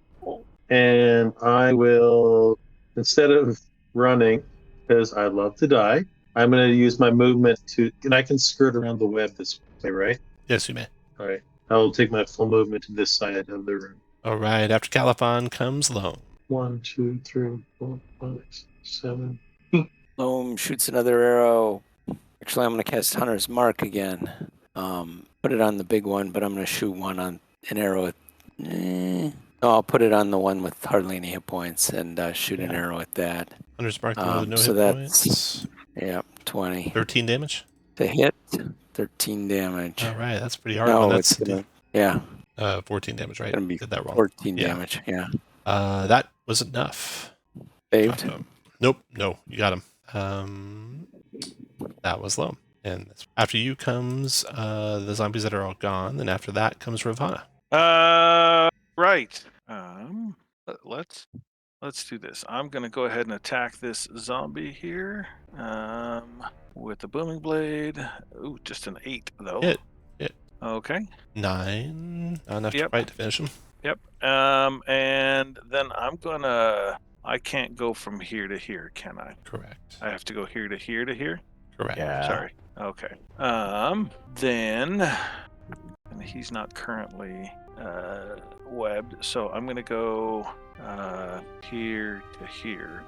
and I will, instead of running, because I love to die, I'm going to use my movement and I can skirt around the web this way, right? Yes, you may. All right. I will take my full movement to this side of the room. All right, after Califon comes Lone. 1, 2, 3, 4, 5, 6, 7. Loam shoots another arrow. Actually, I'm going to cast Hunter's Mark again. Put it on the big one, but I'm going to shoot an arrow at... No, I'll put it on the one with hardly any hit points and shoot an arrow at that. Hunter's mark, the one with no so hit that's- points. Yeah, 20. 13 damage. The hit, 13 damage. All right, that's pretty hard. No, That's it's going to... Yeah, 14 damage, right? gonna be Did that wrong. 14 Yeah. damage. Yeah. That was enough. Saved. Nope, no, you got him. That was Loam. And after you comes the zombies that are all gone. Then after that comes Ravana. Right. Let's let's do this. I'm going to go ahead and attack this zombie here with the booming blade. Ooh, just an 8, though. Hit. Okay. 9. Not enough to Yep. quite to finish him. Yep. And then I'm going to... I can't go from here to here, can I? Correct. I have to go here to here to here? Correct. Yeah. Sorry. Okay. Then... And he's not currently webbed, so I'm going to go here to here.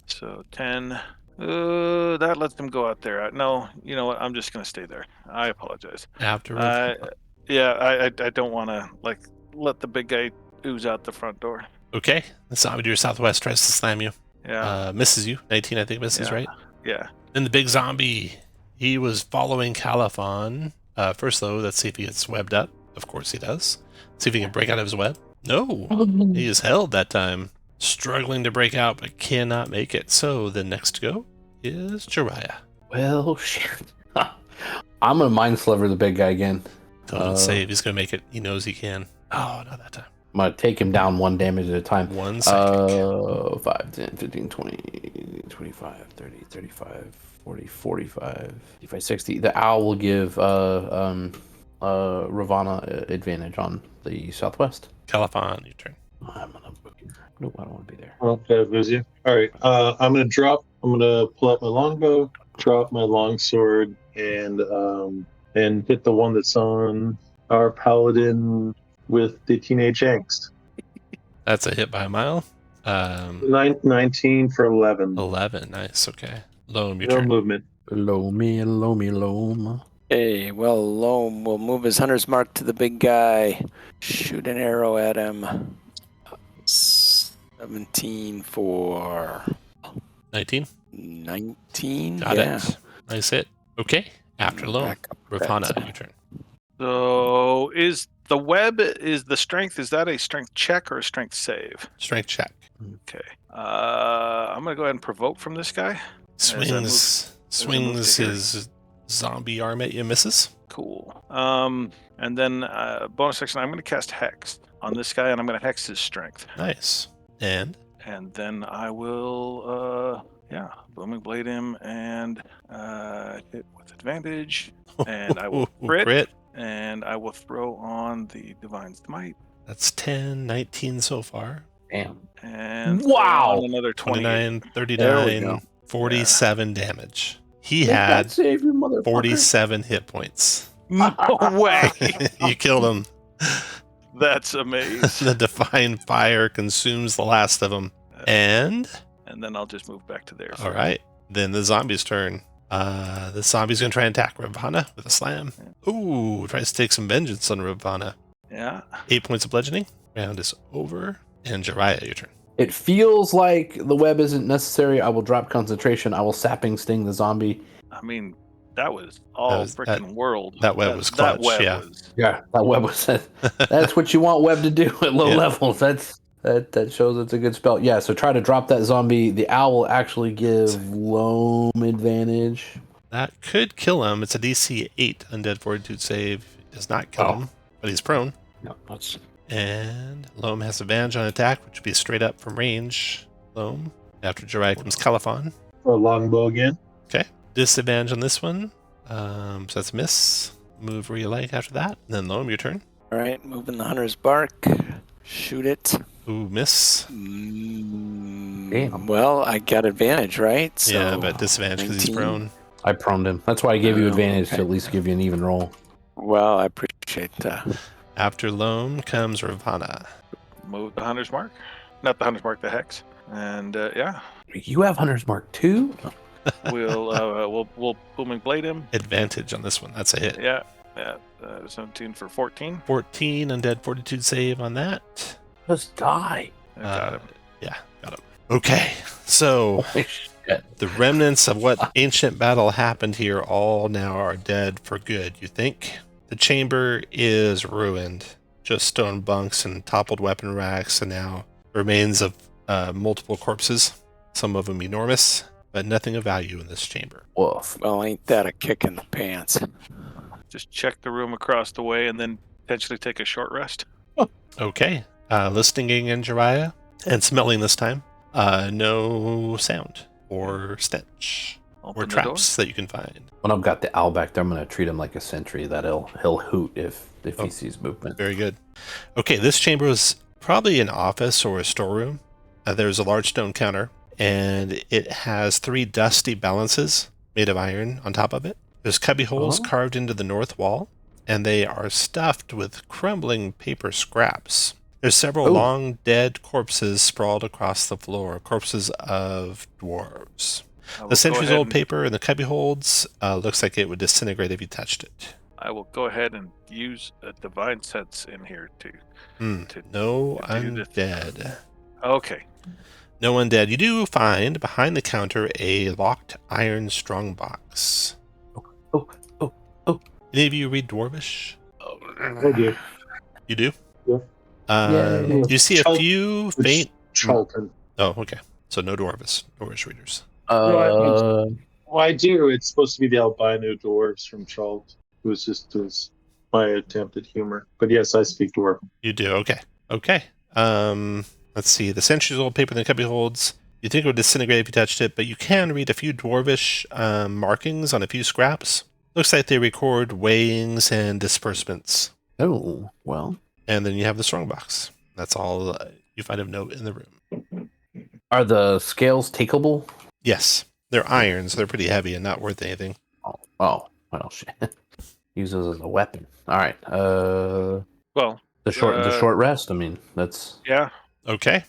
So 10... that lets them go out there. No, you know what? I'm just going to stay there. I apologize. After I don't want to let the big guy ooze out the front door. Okay. The zombie to your southwest tries to slam you. Yeah. Misses you. 19, I think, misses, Yeah. right? Yeah. Then the big zombie. He was following Califon. First, though, let's see if he gets webbed up. Of course he does. See if he can break out of his web. No. He is held that time. Struggling to break out, but cannot make it. So the next to go is Jiraiya. Well, shit. I'm gonna mind sliver the big guy again. Don't save. He's going to make it. He knows he can. Oh, not that time. I'm gonna take him down 1 damage at a time. 1 second. 5, 10, 15, 20, 25, 30, 35, 40, 45, 55, 60. The owl will give Ravana advantage on the southwest. Califon, your turn. I'm gonna... Nope, I don't want to be there. Okay, Vizia. All right. I'm gonna pull out my longbow, drop my longsword, and hit the one that's on our paladin with the teenage angst. That's a hit by a mile. 19 for 11. 11. Nice. Okay. Loam, your No turn. movement. Loam. Hey, well, Loam will move his hunter's mark to the big guy, shoot an arrow at him. 17 for 19. 19. Got yeah. it. Nice hit. Okay. After Loam, Back up. Ravana, your turn. So is the web, is the strength, is that a strength check or a strength save? Strength check. Okay. I'm going to go ahead and provoke from this guy. Swings to here. his zombie arm at you, misses. Cool. And then bonus action, I'm going to cast Hex on this guy, and I'm going to Hex his strength. Nice. And then I will, Booming Blade him and hit with advantage. And I will crit. And I will throw on the Divine Smite. That's 10, 19 so far. Damn. And Wow. throw on another 29, There we 39, go. 47 damage. He Make that had save, you motherfucker. 47 hit points. No way! You killed him. That's amazing. The Divine Fire consumes the last of them. And then I'll just move back to there. all right, then the zombie's turn. The zombie's gonna try and attack Ravana with a slam. Ooh, tries to take some vengeance on Ravana. Yeah. 8 points of bludgeoning. Round is over. And Jiraiya, your turn. It feels like the web isn't necessary. I will drop concentration. I will sapping sting the zombie. I mean, that was all freaking world. That web was clutch, yeah. Yeah, that web was. That's what you want web to do at low levels. That shows it's a good spell. Yeah, so try to drop that zombie. The owl will actually give Loam advantage. That could kill him. It's a DC 8 undead fortitude save. It does not kill him, but he's prone. No, that's... And Loam has advantage on attack, which would be straight up from range. Loam. After Jiraiya comes Califon. A longbow again. Okay. Disadvantage on this one. So that's a miss. Move where you like after that. And then Loam, your turn. All right, moving the hunter's bark. Shoot it. Ooh, miss. Damn. Well, I got advantage, right? So Yeah, but disadvantage because he's 19. prone. I proned him. That's why I gave you Oh, advantage okay. to at least give you an even roll. Well, I appreciate that. After Loam comes Ravana. Move the Hunter's Mark. Not the Hunter's Mark, the Hex. And You have Hunter's Mark too? we'll Booming Blade him. Advantage on this one. That's a hit. Yeah. 17 for 14. 14 undead fortitude save on that. Just die. I got him. Yeah, got him. Okay, so Holy shit. the remnants of what ancient battle happened here all now are dead for good, you think? The chamber is ruined. Just stone bunks and toppled weapon racks, and now remains of multiple corpses, some of them enormous, but nothing of value in this chamber. Woof. Well, ain't that a kick in the pants? Just check the room across the way and then potentially take a short rest. Okay, listening in Jiraiya, And smelling this time, no sound or stench Open or the door. traps that you can find. When I've got the owl back there, I'm going to treat him like a sentry. That he'll hoot if Oh. he sees movement. Very good. Okay, this chamber was probably an office or a storeroom. There's a large stone counter, and it has 3 dusty balances made of iron on top of it. There's cubby holes carved into the north wall, and they are stuffed with crumbling paper scraps. There's several long dead corpses sprawled across the floor, corpses of dwarves. The centuries-old paper in the cubby holes looks like it would disintegrate if you touched it. I will go ahead and use a divine sense in here to No do undead. Okay. No undead. You do find behind the counter a locked iron strongbox. Oh. Any of you read Dwarvish? I do. You do? Yeah. You see a few faint... Charlton. Oh, okay. So no Dwarvish readers. Well, I do. It's supposed to be the albino dwarves from Chalt. It was my attempt at humor. But yes, I speak dwarf. You do. Okay. Let's see. The centuries-old paper in the cubby holds. You think it would disintegrate if you touched it, but you can read a few Dwarvish markings on a few scraps. Looks like they record weighings and disbursements. Oh, well. And then you have the strongbox. That's all you find of note in the room. Are the scales takeable? Yes. They're irons. They're pretty heavy and not worth anything. Oh, well, shit. Use those as a weapon. All right. Well, the short rest. I mean, that's yeah. Okay.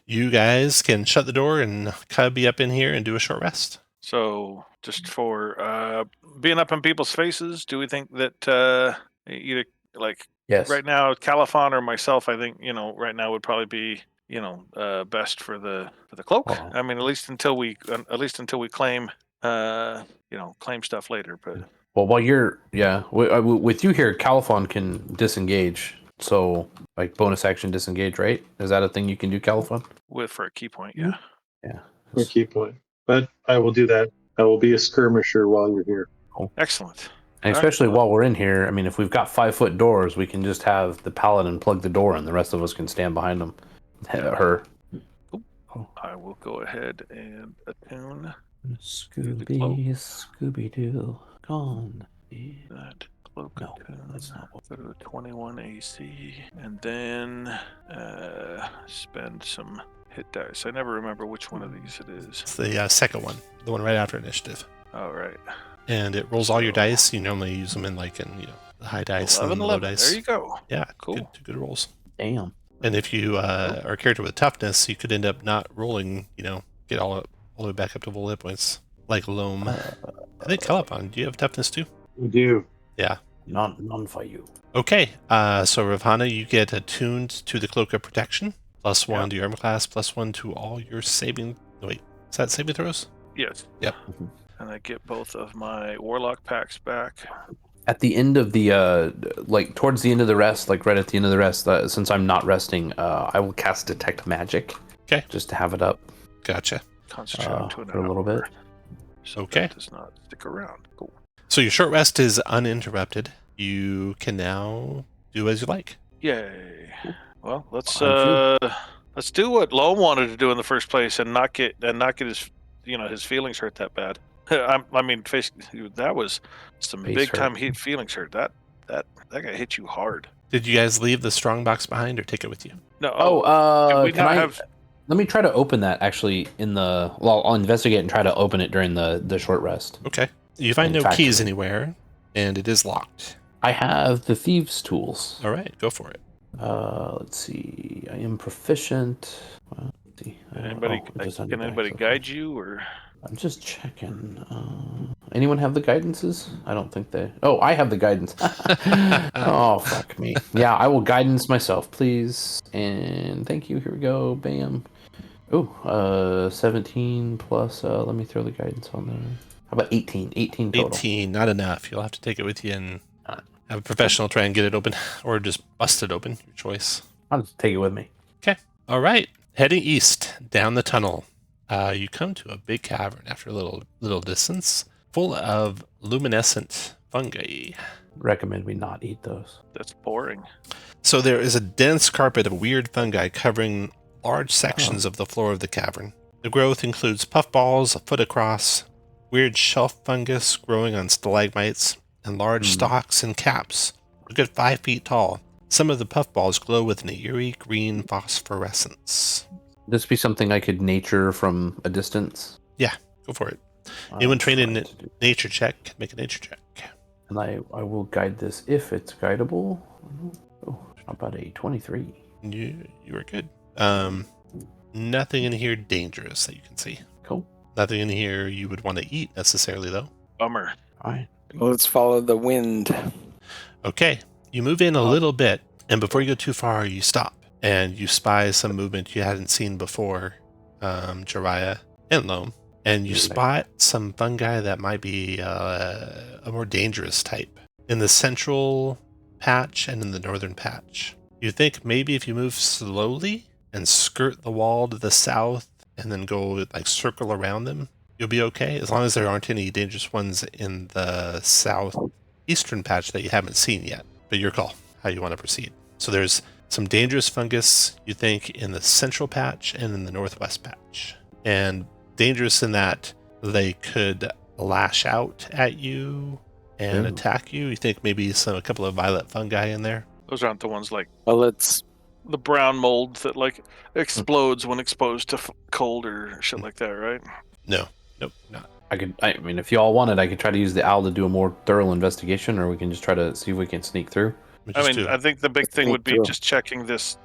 You guys can shut the door and cubby up in here and do a short rest. So, just for being up in people's faces, do we think that either like yes. right now, Califon or myself, I think right now would probably be best for the cloak. Oh. I mean, at least until we claim claim stuff later. But well, while you're with you here, Califon can disengage. So like bonus action disengage, right? Is that a thing you can do, Califon? For a key point, yeah. Yeah. For a key point. But I will do that. I will be a skirmisher while you're here. Cool. Excellent. And especially while we're in here, I mean, if we've got 5-foot doors, we can just have the paladin plug the door and the rest of us can stand behind them. Her. I will go ahead and attune Scooby-Doo, gone. that cloak. No, that's not what. Go to 21 AC and then spend some hit dice. I never remember which one of these it is. It's the second one, the one right after initiative. All right. And it rolls all your dice. You normally use them in the high dice 11, and the low 11. dice. There you go. Yeah, Cool. Good rolls. Damn. And if you are a character with toughness, you could end up not rolling, get all the way back up to full hit points, like Loam. I think Califon, do you have toughness too? We do. Yeah. None for you. Okay, so Ravana, you get attuned to the Cloak of Protection, +1 to your armor class, +1 to all your saving... Wait, is that saving throws? Yes. Yep. And I get both of my warlock packs back. At the end of the, towards the end of the rest, right at the end of the rest, since I'm not resting, I will cast Detect Magic. Okay. Just to have it up. Gotcha. Concentrate to for a little bit. So okay. That does not stick around. Cool. So your short rest is uninterrupted. You can now do as you like. Yay. Well, let's do what Loam wanted to do in the first place and not get his his feelings hurt that bad. That was some Face big time hurt. feelings hurt. That guy hit you hard. Did you guys leave the strong box behind or take it with you? No. Let me try to open that actually I'll investigate and try to open it during the short rest. Okay. You find In no fact- keys anywhere, and it is locked. I have the thieves' tools. All right, go for it. Let's see. I am proficient. Let's see. Can anybody guide you or? I'm just checking. Anyone have the guidances? I don't think they. Oh, I have the guidance. Oh, fuck me. Yeah, I will guidance myself, please. And thank you. Here we go. Bam. Oh, 17 plus. Let me throw the guidance on there. How about 18? 18 total. 18, not enough. You'll have to take it with you and have a professional try and get it open, or just bust it open. Your choice. I'll just take it with me. Okay. All right. Heading east down the tunnel. You come to a big cavern after a little distance, full of luminescent fungi. Recommend we not eat those. That's boring. So there is a dense carpet of weird fungi covering large sections of the floor of the cavern. The growth includes puffballs a foot across, weird shelf fungus growing on stalagmites, and large stalks and caps, a good 5 feet tall. Some of the puffballs glow with an eerie green phosphorescence. This be something I could nature from a distance. Yeah, go for it. Anyone trained in nature check can make a nature check. And I will guide this if it's guidable. Oh, how about a 23? You are good. Nothing in here dangerous that you can see. Cool. Nothing in here you would want to eat necessarily, though. Bummer. All right. Well, let's follow the wind. Okay, you move in a little bit, and before you go too far, you stop, and you spy some movement you hadn't seen before, Jiraiya and Loam, and you spot some fungi that might be a more dangerous type in the central patch and in the northern patch. You think maybe if you move slowly and skirt the wall to the south and then go like circle around them, you'll be okay, as long as there aren't any dangerous ones in the southeastern patch that you haven't seen yet. But your call, how you want to proceed. So there's some dangerous fungus, you think, in the central patch and in the northwest patch. And dangerous in that they could lash out at you and attack you. You think maybe a couple of violet fungi in there? Those aren't the ones like Well, let's. the brown mold that like explodes when exposed to cold or shit like that, right? No, nope, not. I mean, if you all wanted, I could try to use the owl to do a more thorough investigation, or we can just try to see if we can sneak through. I mean, I think the big thing would be too. just checking this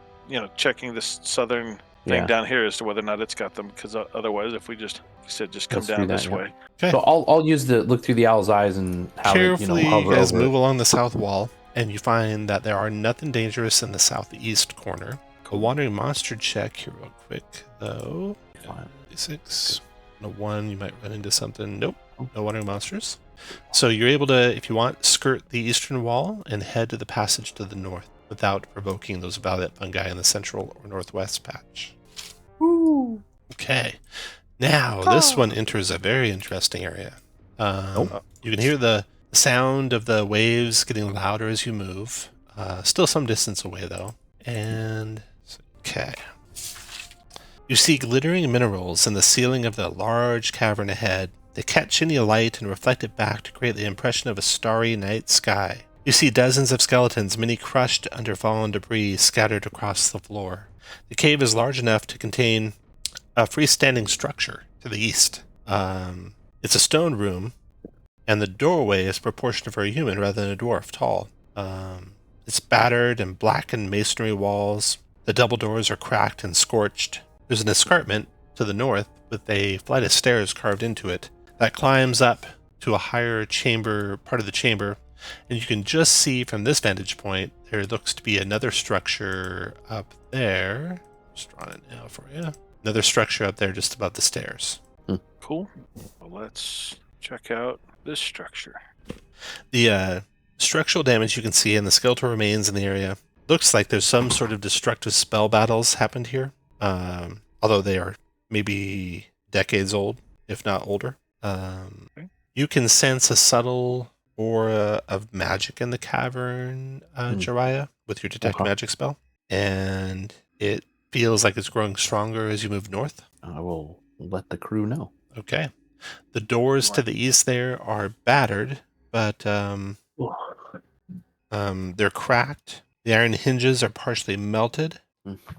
southern thing down here as to whether or not it's got them. Because otherwise, if we just, like you said, just come Let's do down that, this yeah. way. Okay. So I'll use the look through the owl's eyes and how Carefully, it, hover you guys over move it. along the south wall, and you find that there are nothing dangerous in the southeast corner. A wandering monster check here real quick, though. Fine. 6. No 1, you might run into something. Nope, no wandering monsters. So you're able to, if you want, skirt the eastern wall and head to the passage to the north without provoking those violet fungi in the central or northwest patch. Woo. Okay. Now, this one enters a very interesting area. You can hear the sound of the waves getting louder as you move. Still some distance away, though. And, okay. You see glittering minerals in the ceiling of the large cavern ahead. They catch any light and reflect it back to create the impression of a starry night sky. You see dozens of skeletons, many crushed under fallen debris, scattered across the floor. The cave is large enough to contain a freestanding structure to the east. It's a stone room, and the doorway is proportioned for a human rather than a dwarf, tall. It's battered and blackened masonry walls. The double doors are cracked and scorched. There's an escarpment to the north with a flight of stairs carved into it that climbs up to a higher part of the chamber, and you can just see from this vantage point there looks to be another structure up there. Just drawing it now for you. Another structure up there just above the stairs. Cool. Well, let's check out this structure. The structural damage you can see and the skeletal remains in the area looks like there's some sort of destructive spell battles happened here, although they are maybe decades old, if not older. You can sense a subtle aura of magic in the cavern, Jiraiya, with your detect magic spell, and it feels like it's growing stronger as you move north. I will let the crew know. Okay. The doors to the east there are battered, but they're cracked. The iron hinges are partially melted.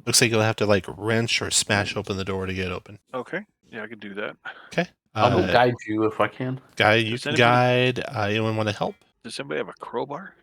Looks like you'll have to like wrench or smash open the door to get open. Okay. Yeah, I could do that. Okay. I'll guide you if I can. Guy, you Does can anybody- guide. Anyone want to help? Does anybody have a crowbar?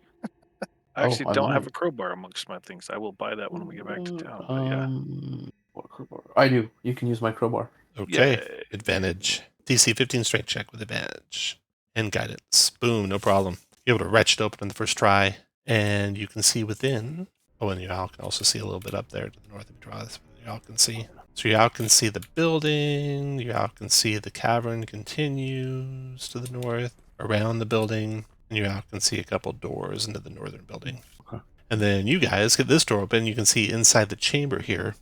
I actually I don't have might. a crowbar amongst my things. I will buy that when we get back to town. But yeah. What crowbar? I do. You can use my crowbar. Okay. Yay. Advantage. DC 15 strength check with advantage. And guidance. Boom, no problem. You're able to wrench it open on the first try. And you can see within. Oh, and your owl can also see a little bit up there to the north of you. Draw this. Your owl can see. So your owl can see the building. Your owl can see the cavern continues to the north around the building. And your owl can see a couple doors into the northern building. Okay. And then you guys get this door open. You can see inside the chamber here.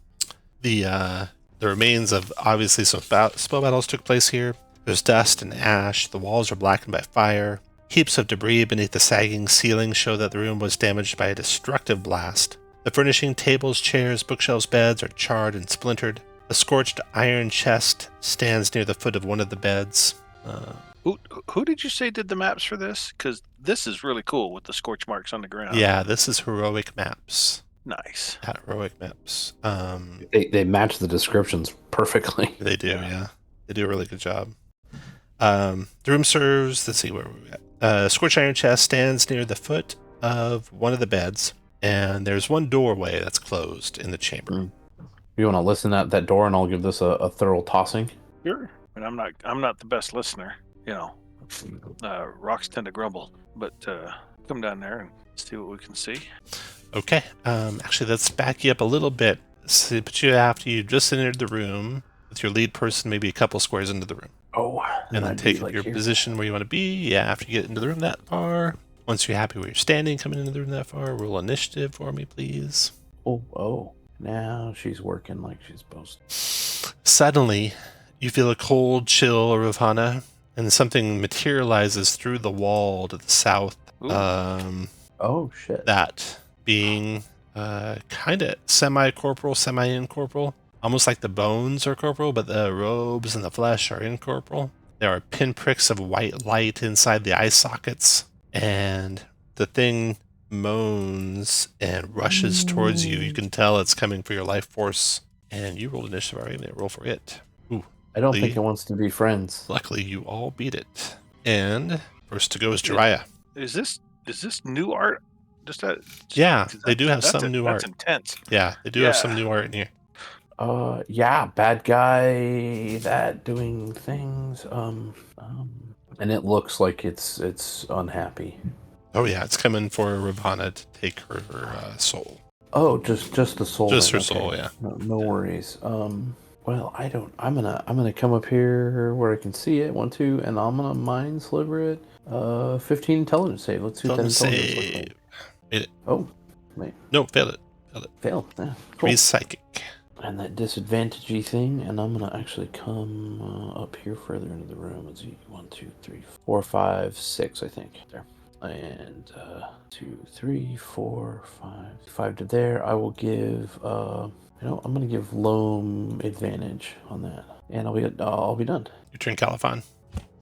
The remains of obviously some spell battles took place here. There's dust and ash. The walls are blackened by fire. Heaps of debris beneath the sagging ceiling show that the room was damaged by a destructive blast. The furnishing, tables, chairs, bookshelves, beds are charred and splintered. A scorched iron chest stands near the foot of one of the beds. Who did you say did the maps for this? Because this is really cool with the scorch marks on the ground. Yeah, this is Heroic Maps. Nice. At Heroic Maps. They match the descriptions perfectly. They do, yeah. They do a really good job. The room serves, let's see where we're at. A scorched iron chest stands near the foot of one of the beds, and there's one doorway that's closed in the chamber. You want to listen at that door, and I'll give this a thorough tossing. Sure. And I'm not the best listener. Rocks tend to grumble, but come down there and see what we can see. Okay. Actually, let's back you up a little bit. So, but after you just entered the room with your lead person, maybe a couple squares into the room. Oh, And then take your position where you want to be. Yeah, after you get into the room that far. Once you're happy where you're standing, coming into the room that far, roll initiative for me, please. Oh. Now she's working like she's supposed to. Suddenly, you feel a cold chill, Ravana, and something materializes through the wall to the south. Oh, shit. That being kind of semi-corporal, semi-incorporal. Almost like the bones are corporal, but the robes and the flesh are incorporal. There are pinpricks of white light inside the eye sockets, and the thing moans and rushes towards you. You can tell it's coming for your life force, and you rolled initiative already. Roll for it. Ooh, I don't think it wants to be friends. Luckily, you all beat it. And first to go is Jiraiya. Is this new art? Yeah, they do have some new art. That's intense. Yeah, they do have some new art in here. Yeah, bad guy that doing things. And it looks like it's unhappy. Oh yeah, it's coming for Ravana to take her soul. Oh, just the soul. Just her soul, yeah. No worries. Well, I'm gonna come up here where I can see it. 1, 2, and I'm gonna mind sliver it. 15 intelligence save. Let's see what that intelligence looks like. Made it. Oh, wait. No, failed it. Failed. Yeah, cool. He's psychic. And that disadvantagey thing, and I'm gonna actually come up here further into the room. Let's see, 1, 2, 3, 4, 5, 6, I think there. And 2, 3, 4, 5 to there. I will give I'm gonna give Loam advantage on that, and I'll be done. Your turn, Califon.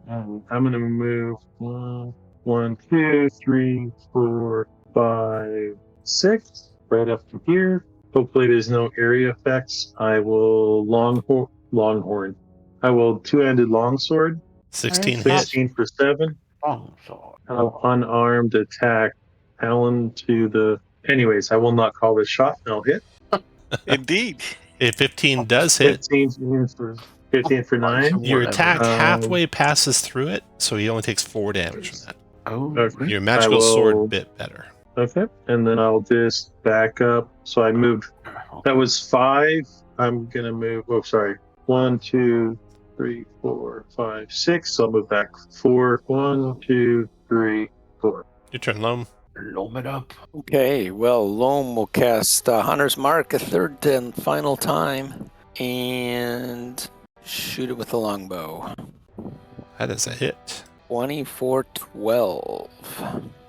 I'm gonna move 1, 2, 3, 4, 5, 6 right up to here. Hopefully there's no area effects. I will longhorn. I will two-handed longsword. 16 for 7. Longsword. I'll unarmed attack Alan to the... Anyways, I will not call this shot. I'll hit. Indeed. A 15 does hit. 15 for 9. Your attack halfway passes through it, so he only takes 4 damage from that. Oh, okay. Your magical sword bit better. Okay, and then I'll just back up. So I moved. That was 5. I'm gonna move. 1, 2, 3, 4, 5, 6. So I'll move back 4. 1, 2, 3, 4. Your turn, Loam. Loam it up. Okay, well, Loam will cast Hunter's Mark a third and final time and shoot it with the longbow. That is a hit. 24-12.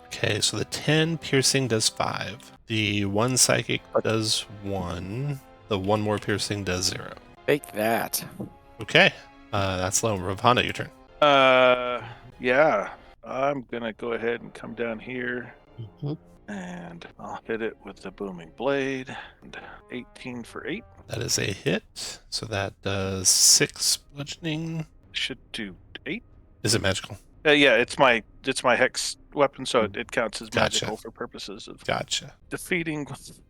Okay, so the 10 piercing does 5. The 1 psychic does 1. The 1 more piercing does 0. Take that. Okay, that's Loam. Ravana, your turn. Yeah. I'm gonna go ahead and come down here. Mm-hmm. And I'll hit it with the booming blade. And 18 for 8. That is a hit. So that does 6 bludgeoning. Should do 8. Is it magical? Yeah, it's my hex weapon, so it counts as Gotcha. magical for purposes of Gotcha. defeating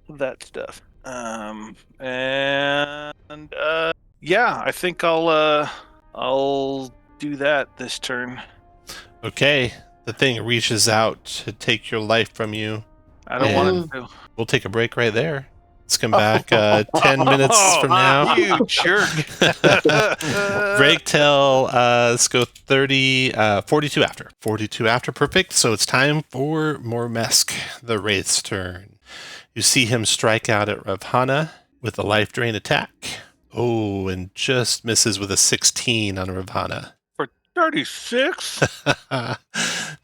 that stuff. Yeah, I think I'll do that this turn. Okay, the thing reaches out to take your life from you. I don't want it to. We'll take a break right there. Let's come back 10 minutes from now. You jerk. Break till, let's go 42 after. 42 after, perfect. So it's time for Mormesk, the Wraith's turn. You see him strike out at Ravana with a life drain attack. Oh, and just misses with a 16 on Ravana. For 36?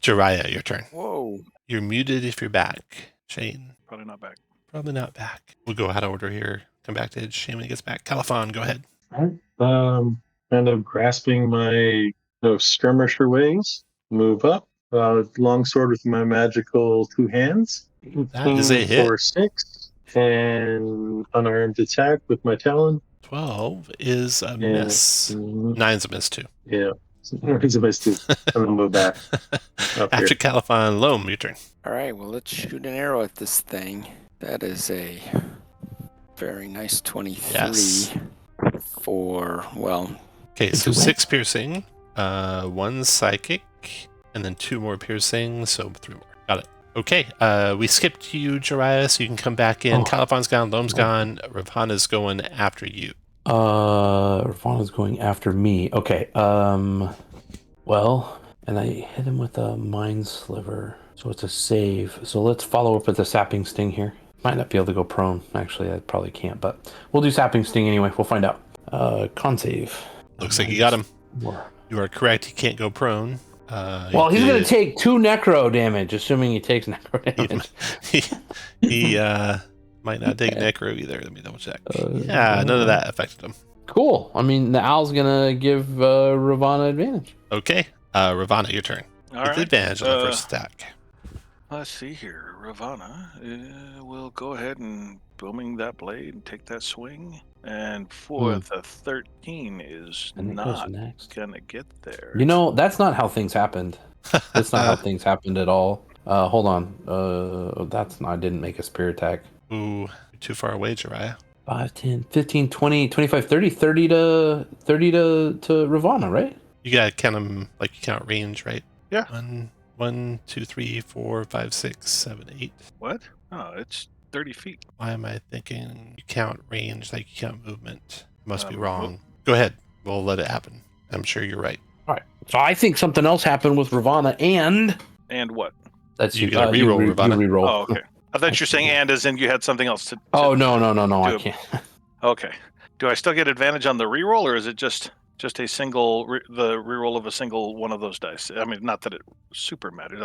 Jiraiya, your turn. Whoa. You're muted if you're back. Shane. Probably not back. Probably not back. We'll go out of order here. Come back to Shane when he gets back. Califon, go ahead. Kind of grasping my skirmisher ways, move up. Longsword with my magical 2 hands. That is a hit. 4, 6. And unarmed attack with my talon. 12 is a miss. 9's a miss too. Yeah. It's a miss too. I'm gonna move back. After Califon, Loam, your turn. All right, well, let's shoot an arrow at this thing. That is a very nice 23 Yes. for, well... Okay, so 6 piercing, 1 psychic, and then 2 more piercing, so 3 more. Got it. Okay, we skipped you, Jiraiya, so you can come back in. Califon's gone, Loam's gone, Ravana's going after you. Ravana's going after me. Okay, well, and I hit him with a mind sliver, so it's a save. So let's follow up with a sapping sting here. Might not be able to go prone. Actually, I probably can't, but we'll do sapping sting anyway. We'll find out. Con save. Looks like you got him. You are correct. He can't go prone. Well, he's going to take 2 necro damage, assuming he takes necro damage. He might not take necro either. Let me double check. Yeah, none of that affected him. Cool. I mean, the owl's going to give Ravana advantage. Okay. Ravana, your turn. All With right. advantage on the first attack. Let's see here. Ravana will go ahead and booming that blade and take that swing. And for the 13 is not gonna get there. You know, that's not how things happened. That's not how things happened at all. Hold on. I didn't make a spear attack. Ooh, you're too far away, Jiraiya. 5, 10, 15, 20, 25, 30 to Ravana, right? You gotta count them like you count range, right? Yeah. 1, 2, 3, 4, 5, 6, 7, 8. What? Oh, it's 30 feet. Why am I thinking you count range like you count movement? Must be wrong. Go ahead. We'll let it happen. I'm sure you're right. All right. So I think something else happened with Ravana and what? That's you gotta reroll, Ravana. Reroll. Oh, okay. I thought you're saying and as in you had something else to Oh, no. I can't. Okay. Do I still get advantage on the reroll, or is it just a single the reroll of a single one of those dice? I mean, not that it super matters.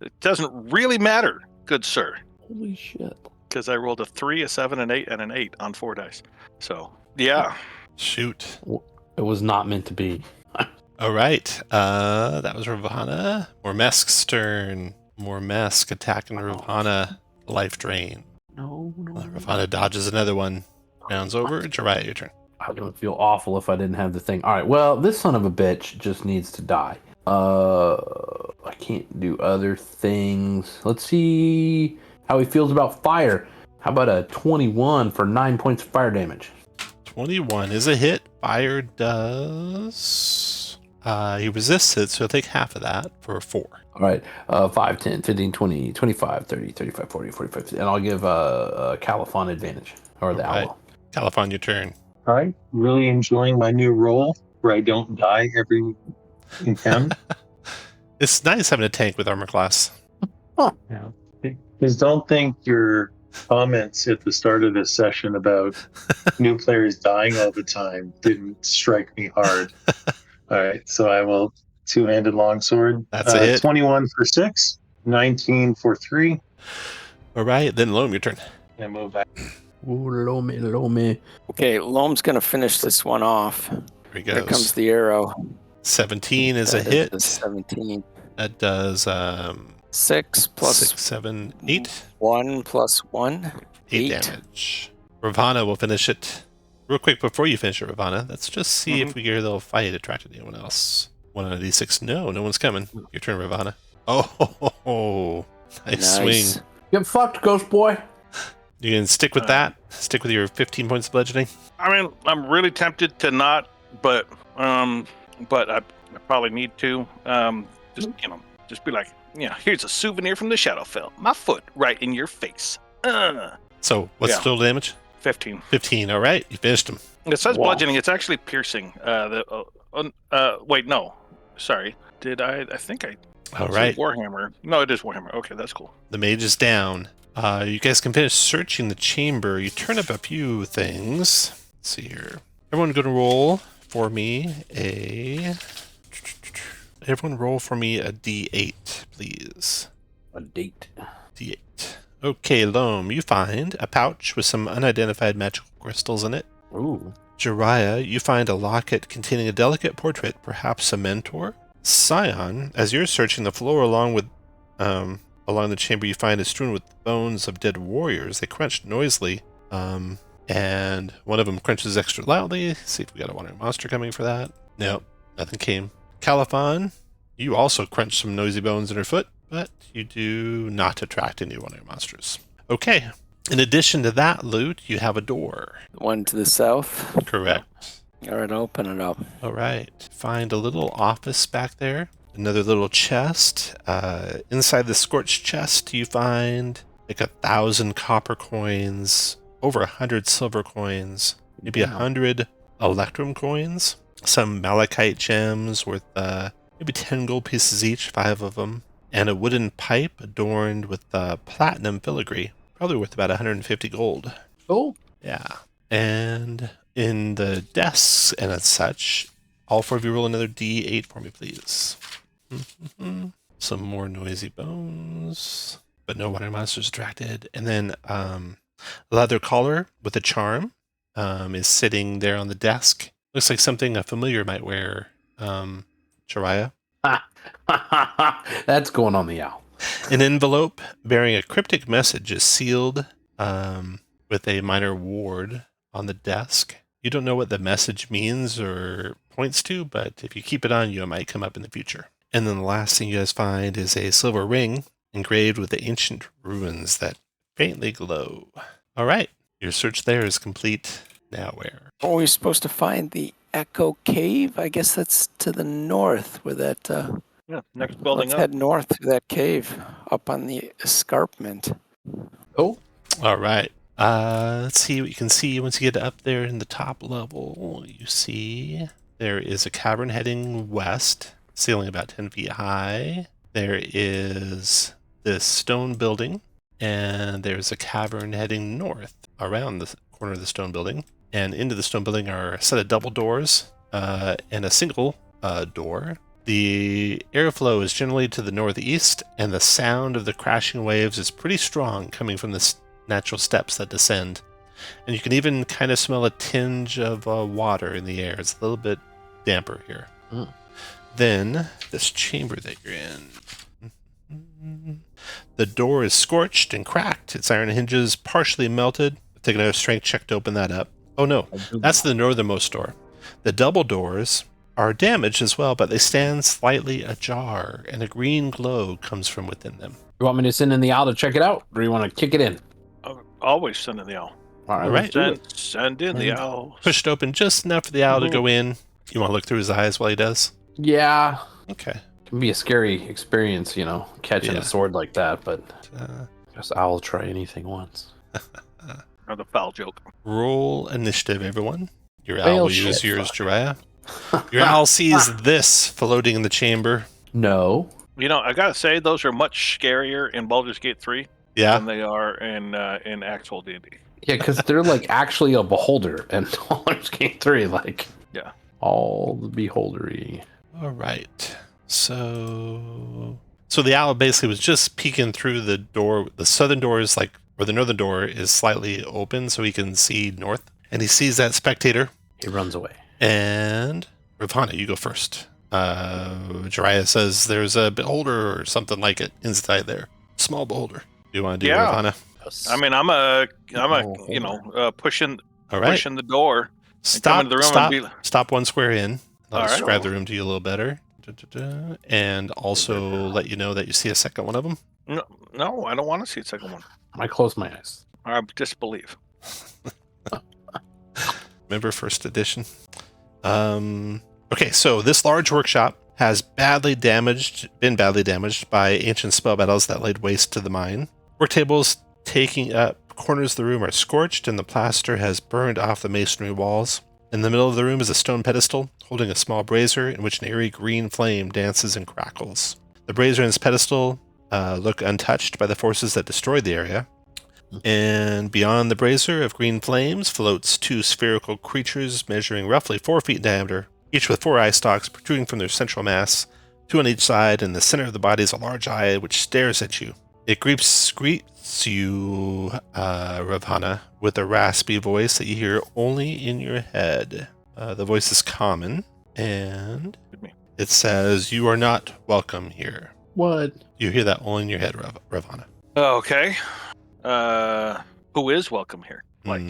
It doesn't really matter, good sir. Holy shit. Because I rolled a 3, a 7, an 8, and an 8 on 4 dice. So, yeah. Shoot. It was not meant to be. All right. That was Ravana. More Mesk's turn. More Mesk attacking Ravana. Life drain. No. Ravana dodges another one. Rounds over. Jiraiya, your turn. I would feel awful if I didn't have the thing. All right. Well, this son of a bitch just needs to die. I can't do other things. Let's see how he feels about fire. How about a 21 for 9 points of fire damage? 21 is a hit. Fire does... he resists it, so he'll take half of that for 4. All right. 5, 10, 15, 20, 25, 30, 35, 40, 45, 50. And I'll give Califon advantage. Or the owl. Califon, your turn. All right. Really enjoying my new role where I don't die every encounter. It's nice having a tank with armor class. Yeah. Because don't think your comments at the start of this session about new players dying all the time didn't strike me hard. All right, so I will 2-handed longsword. That's a hit. 21 for 6, 19 for 3. All right, then Loam, your turn. And move back. Ooh, Lome. Okay, Loam's going to finish this one off. Here he goes. Here comes the arrow. 17 is That a hit. is a 17. That does 6 plus 6, 7, 8. 1 plus 1. 8 damage. Ravana will finish it. Real quick before you finish it, Ravana, let's just see if we get a little fight attracted anyone else. 1 out of these 6. No one's coming. Your turn, Ravana. Oh, nice swing. Get fucked, ghost boy. You can stick with that? Stick with your 15 points of bludgeoning? I mean, I'm really tempted to not, but I probably need to. Just be like, here's a souvenir from the Shadowfell. My foot right in your face. So, what's the total damage? 15. 15, all right. You finished him. It says bludgeoning. It's actually piercing. Wait, no. Sorry. I think I... All right. Warhammer. No, it is Warhammer. Okay, that's cool. The mage is down. You guys can finish searching the chamber. You turn up a few things. Let's see here. Everyone going to roll for me a D8, please. A date. D8. Okay, Loam, you find a pouch with some unidentified magical crystals in it. Ooh. Jiraiya, you find a locket containing a delicate portrait, perhaps a mentor. Scion, as you're searching the floor along the chamber, you find it strewn with bones of dead warriors. They crunch noisily, and one of them crunches extra loudly. See if we got a wandering monster coming for that. No, nothing came. Caliphon, you also crunch some noisy bones in her foot, but you do not attract any wandering monsters. Okay. In addition to that loot, you have a door. One to the south. Correct. All right, open it up. All right. Find a little office back there. Another little chest. Inside the scorched chest, you find like 1,000 copper coins, over 100 silver coins, maybe 100 electrum coins, some malachite gems worth maybe 10 gold pieces each, 5 of them, and a wooden pipe adorned with platinum filigree, probably worth about 150 gold. Oh. Yeah. And in the desks and as such, all 4 of you roll another D8 for me, please. Some more noisy bones, but no water monsters attracted. And then leather collar with a charm is sitting there on the desk. Looks like something a familiar might wear. Jiraiya. That's going on the owl. An envelope bearing a cryptic message is sealed with a minor ward on the desk. You don't know what the message means or points to, but if you keep it on you, it might come up in the future. And then the last thing you guys find is a silver ring engraved with the ancient runes that faintly glow. All right, your search there is complete. Now where? Oh, we're supposed to find the Echo Cave. I guess that's to the north, where that. Yeah, next building Let's up. head north to that cave, up on the escarpment. Oh. All right. Let's see what you can see once you get up there in the top level. You see there is a cavern heading west, ceiling about 10 feet high. There is this stone building, and there's a cavern heading north around the corner of the stone building. And into the stone building are a set of double doors and a single door. The airflow is generally to the northeast, and the sound of the crashing waves is pretty strong coming from the natural steps that descend. And you can even kind of smell a tinge of water in the air. It's a little bit damper here. Then, this chamber that you're in. The door is scorched and cracked. Its iron hinges partially melted. Take another strength check to open that up. Oh no, that's the northernmost door. The double doors are damaged as well, but they stand slightly ajar, and a green glow comes from within them. You want me to send in the owl to check it out, or you want to kick it in? Always send in the owl. All right. Right. Send in the owl. Pushed open just enough for the owl to go in. You want to look through his eyes while he does? Yeah. Okay. It can be a scary experience, catching a sword like that, but I guess I'll try anything once. Another foul joke. Roll initiative, everyone. Your owl Fail will use shit. yours, Jiraiya. Your owl sees this floating in the chamber. No. I gotta say, those are much scarier in Baldur's Gate 3 Yeah. than they are in actual D&D. Yeah, because they're like actually a beholder, and Baldur's Gate 3, Yeah. all the beholdery. All right. So the owl basically was just peeking through the door. The southern door is or the northern door is slightly open so he can see north. And he sees that spectator. He runs away. And Ravana, you go first. Jiraiya says there's a beholder or something like it inside there. Small beholder. Do you want to do Ravana? I mean, I'm pushing All right. pushing the door. Stop, into the room stop, and stop one square in. I'll All right. describe the room to you a little better. And also let you know that you see a second one of them. No, I don't want to see a second one. I close my eyes. I disbelieve. Remember first edition? Okay, so this large workshop has been badly damaged by ancient spell battles that laid waste to the mine. Work tables taking up corners of the room are scorched, and the plaster has burned off the masonry walls. In the middle of the room is a stone pedestal holding a small brazier in which an eerie green flame dances and crackles. The brazier and its pedestal look untouched by the forces that destroyed the area. And beyond the brazier of green flames floats 2 spherical creatures measuring roughly 4 feet in diameter, each with 4 eye stalks protruding from their central mass, 2 on each side. In the center of the body is a large eye which stares at you. It greets you, Ravana, with a raspy voice that you hear only in your head. The voice is common, and it says, "You are not welcome here." What? You hear that only in your head, Ravana. Okay. Who is welcome here? Like,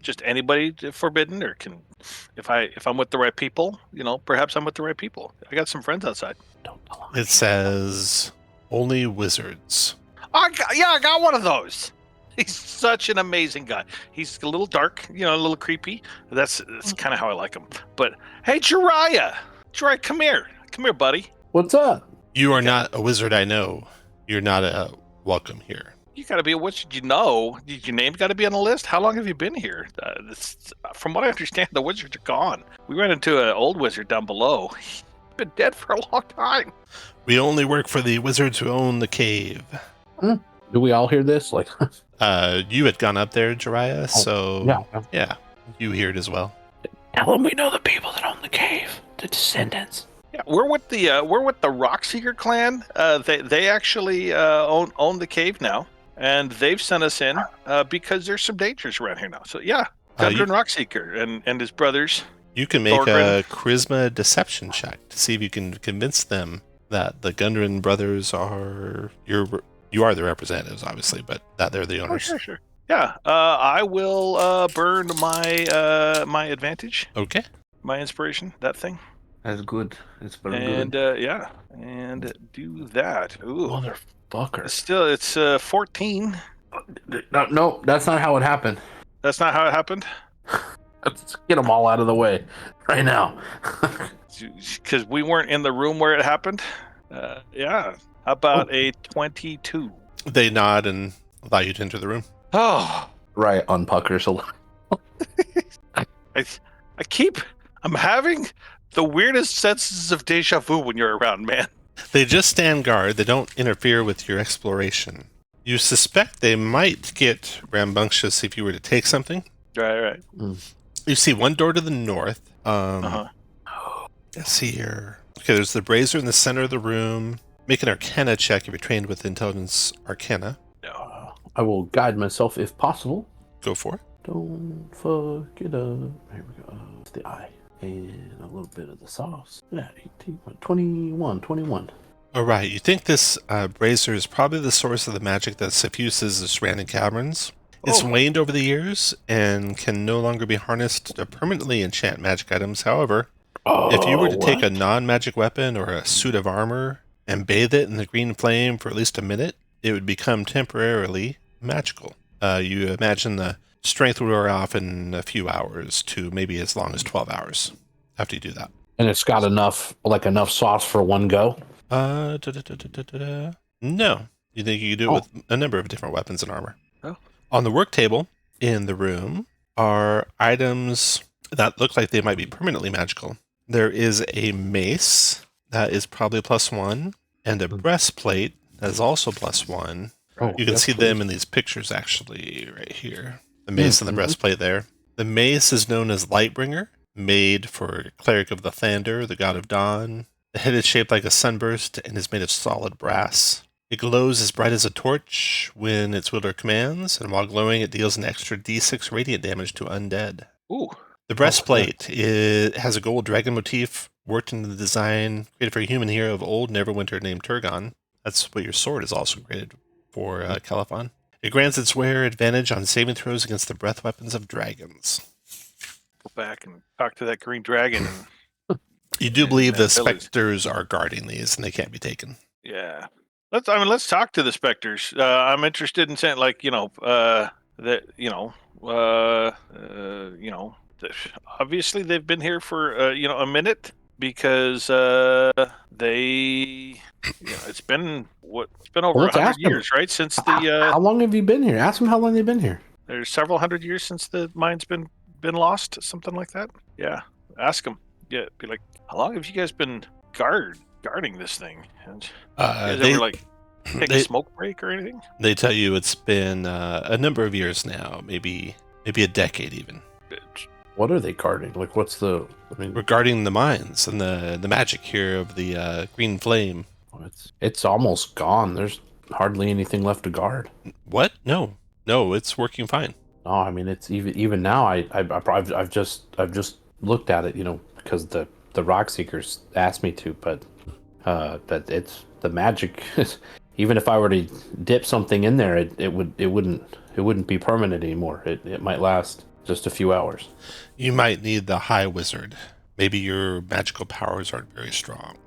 just anybody forbidden, or if I'm with the right people, perhaps I'm with the right people. I got some friends outside. Don't tell It says, "Only wizards." I got one of those. He's such an amazing guy. He's a little dark, a little creepy. That's kind of how I like him. But hey, Jiraiya, come here, buddy. What's up? You are not a wizard, I know. You're not welcome here. You got to be a wizard, Your name got to be on the list. How long have you been here? From what I understand, the wizards are gone. We ran into an old wizard down below. He's been dead for a long time. We only work for the wizards who own the cave. Do we all hear this? Like, You had gone up there, Jiraiya, so yeah. You hear it as well. Tell them we know the people that own the cave, the descendants. Yeah, we're with the Rockseeker clan. They actually own the cave now, and they've sent us in because there's some dangers around here now. So yeah, Gundren Rockseeker and his brothers. You can make a charisma deception check to see if you can convince them that the Gundren brothers are you are the representatives, obviously, but that they're the owners. Oh, sure. Yeah, I will burn my advantage. Okay. My inspiration, that thing. That's good. It's very good. And do that. Ooh, Motherfucker. It's 14. No, that's not how it happened. That's not how it happened. Let's get them all out of the way right now. Because we weren't in the room where it happened. Yeah. How about a 22? They nod and allow you to enter the room. Oh, right on Puckers a little. I'm having the weirdest senses of deja vu when you're around, man. They just stand guard. They don't interfere with your exploration. You suspect they might get rambunctious if you were to take something. Right. You see one door to the north. Let's see here. Okay, there's the brazier in the center of the room. Make an Arcana check if you're trained with Intelligence Arcana. I will guide myself if possible. Go for it. Don't fuck it up. Here we go. It's the eye. And a little bit of the sauce. Yeah, 18, 21. All right, you think this brazier is probably the source of the magic that suffuses the surrounding caverns. It's waned over the years and can no longer be harnessed to permanently enchant magic items. However, if you were to take a non-magic weapon or a suit of armor and bathe it in the green flame for at least a minute, it would become temporarily magical. You imagine the strength would wear off in a few hours to maybe as long as 12 hours after you do that. And it's got enough sauce for one go? No. You think you could do it with a number of different weapons and armor. Oh. On the work table in the room are items that look like they might be permanently magical. There is a mace that is probably +1, and a breastplate that is also +1. You can see them in these pictures, actually, right here. The mace and the breastplate there. The mace is known as Lightbringer, made for Cleric of the Thunder, the god of dawn. The head is shaped like a sunburst and is made of solid brass. It glows as bright as a torch when its wielder commands, and while glowing, it deals an extra d6 radiant damage to undead. Ooh. The breastplate has a gold dragon motif worked into the design, created for a human hero of old Neverwinter named Turgon. That's what your sword is also created for, Caliphon. It grants its wearer advantage on saving throws against the breath weapons of dragons. Go back and talk to that green dragon. You do believe the spectators are guarding these, and they can't be taken. Yeah. Let's talk to the specters. I'm interested in saying, obviously they've been here for a minute because it's been over 100 years, right? Since how long have you been here? Ask them how long they've been here. There's several hundred years since the mine's been lost, something like that. Yeah, ask them. Yeah, be like, how long have you guys been guarding this thing? And they ever take a smoke break or anything? They tell you it's been a number of years now, maybe a decade even. What are they guarding? Like, what's the? Regarding the mines and the magic here of the green flame. It's almost gone. There's hardly anything left to guard. What? No, it's working fine. No, I mean it's even now. I've just looked at it, because the rock seekers asked me to, but it's the magic. Even if I were to dip something in there, it wouldn't be permanent anymore. It might last just a few hours. You might need the high wizard. Maybe your magical powers aren't very strong.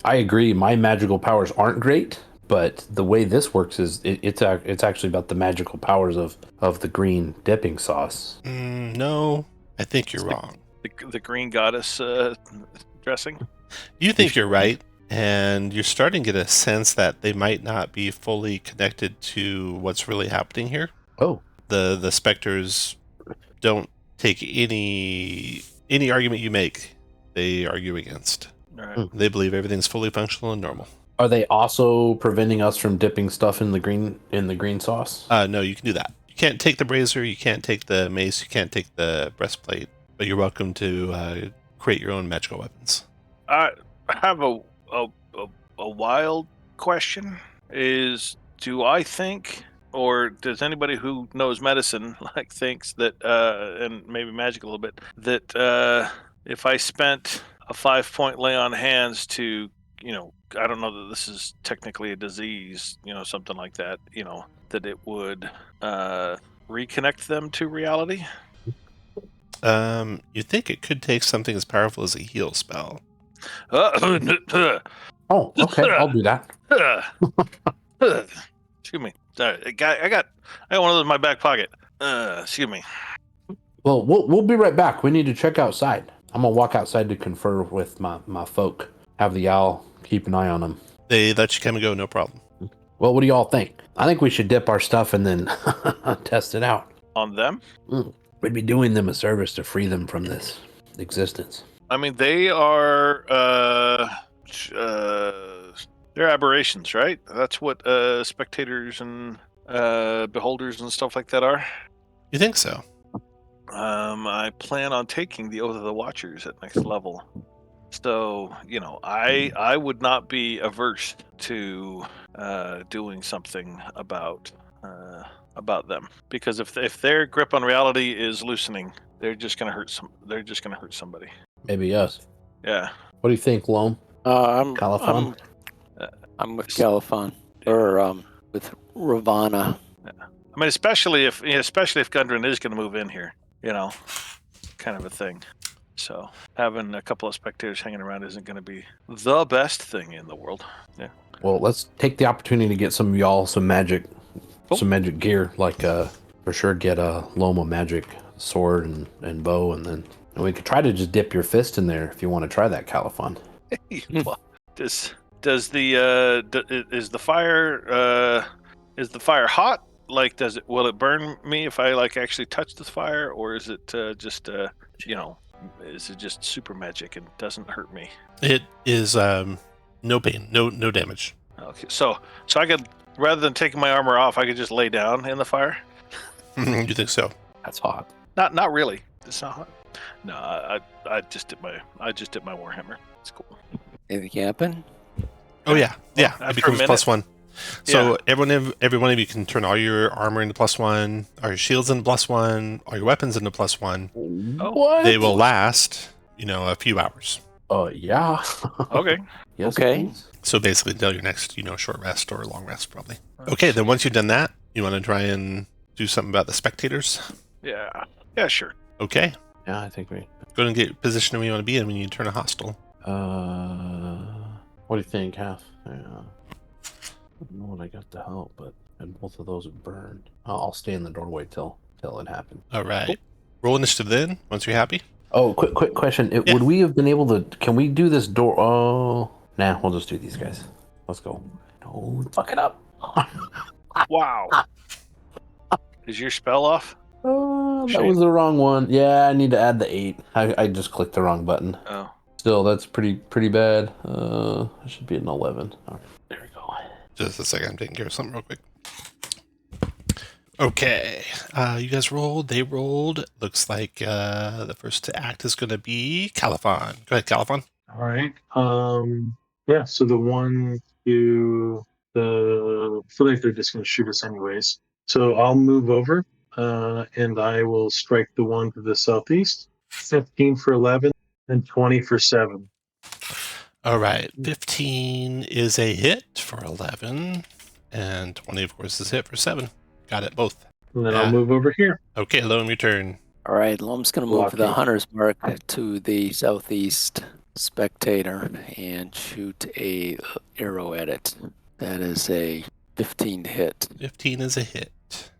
I agree. My magical powers aren't great, but the way this works is it's actually about the magical powers of the green dipping sauce. No, I think you're wrong. The green goddess dressing. You think you're right, and you're starting to get a sense that they might not be fully connected to what's really happening here. Oh, The specters don't take any argument you make. They argue against. All right. They believe everything's fully functional and normal. are they also preventing us from dipping stuff in the green sauce? No, you can do that. You can't take the brazier, you can't take the mace, you can't take the breastplate, but you're welcome to create your own magical weapons. I have a wild question. Do I think, or does anybody who knows medicine thinks that, and maybe magic a little bit, that if I spent a 5-point lay on hands to, I don't know that this is technically a disease, something like that, that it would reconnect them to reality? You think it could take something as powerful as a heal spell. Oh, okay, I'll do that. Excuse me. I got one of those in my back pocket. Excuse me. Well, we'll be right back. We need to check outside. I'm gonna walk outside to confer with my folk. Have the owl keep an eye on them. They let you come and go, no problem. Well, what do y'all think? I think we should dip our stuff and then test it out. On them? We'd be doing them a service to free them from this existence. I mean, they are they're aberrations, right? That's what spectators and beholders and stuff like that are. You think so? I plan on taking the Oath of the Watchers at next level. So, I would not be averse to doing something about them, because if their grip on reality is loosening, they're just gonna hurt somebody. Maybe us. Yeah. What do you think, Loam? Califon? I'm with Califon, or with Ravana. I mean, especially if Gundren is going to move in here, kind of a thing. So having a couple of spectators hanging around isn't going to be the best thing in the world. Yeah. Well, let's take the opportunity to get some of y'all some magic gear. Like for sure, get a Loam a magic sword and bow, and then we could try to just dip your fist in there if you want to try that, Califon. Is the fire hot? Will it burn me if I actually touch the fire, or is it just is it just super magic and doesn't hurt me? It is no pain, no damage. Okay, so I could, rather than taking my armor off, I could just lay down in the fire. You think so? That's hot. Not really. It's not hot. No, I just did my warhammer. It's cool. Anything happen? Oh yeah. It After becomes a +1. So Yeah. every one of you can turn all your armor into +1, all your shields into +1, all your weapons into +1. What? They will last, a few hours. Yeah. Okay. Yes, Okay. please. So basically until your next, short rest or long rest probably. Okay, then once you've done that, you want to try and do something about the spectators? Yeah. Yeah, sure. Okay. Yeah, I think we. Go and get position where you want to be in when you turn a hostile. What do you think, Half? I don't know what I got to help, but and both of those are burned. I'll stay in the doorway till it happens. All right. Roll initiative then, once you're happy. Oh, quick question. Yeah. Would we have been able to? Can we do this door? Oh, nah. We'll just do these guys. Let's go. Don't fuck it up. Wow. Is your spell off? Oh, that was the wrong one. Yeah, I need to add the 8. I just clicked the wrong button. Oh. Still, that's pretty bad. I should be an 11. All right, there we go. Just a second, I'm taking care of something real quick. Okay. You guys rolled. They rolled. Looks like the first to act is going to be Califon. Go ahead, Califon. All right. Yeah. So the one to feel like they're just going to shoot us anyways. So I'll move over, and I will strike the one to the southeast. 15 for 11 and 20 for 7. All right, 15 is a hit for 11, and 20, of course, is a hit for 7. Got it both. And then I'll move over here. Okay, Loam, your turn. All right, Loam's going to move the Blocking. hunter's mark to the southeast spectator and shoot a arrow at it. That is a 15 to hit. 15 is a hit.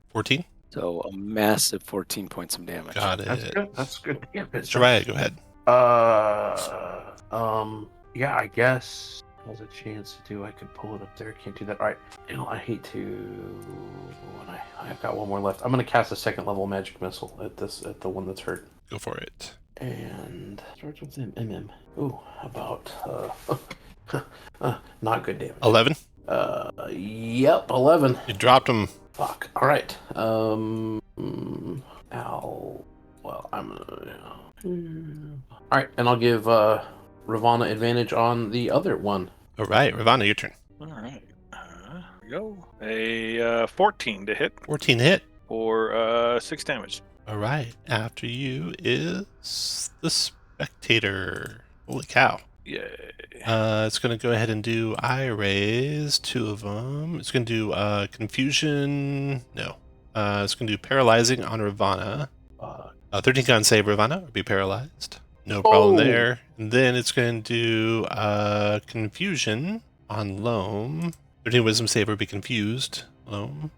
14? So a massive 14 points of damage. Got it. That's good. That's good damage. Jiraiya, go ahead. Yeah, I guess there's a chance to do. I could pull it up there. Can't do that. All right. I hate to. When I've got one more left. I'm gonna cast a second level magic missile at the one that's hurt. Go for it. And starts with an MM. Ooh, about not good damage. 11? Yep, 11. You dropped him. Fuck. All right. Well, I'm gonna. All right, and I'll give Ravana advantage on the other one. All right, Ravana, your turn. All right. Here we go. A 14 to hit 14 hit. for 6 damage. All right, after you is the spectator. Holy cow. Yay. It's going to go ahead and do eye raise, 2 of them. It's going to do confusion. No. It's going to do paralyzing on Ravana. 13 con save Ravana or be paralyzed. No problem there. And then it's going to do confusion on Loam. 13 wisdom save or be confused. Loam.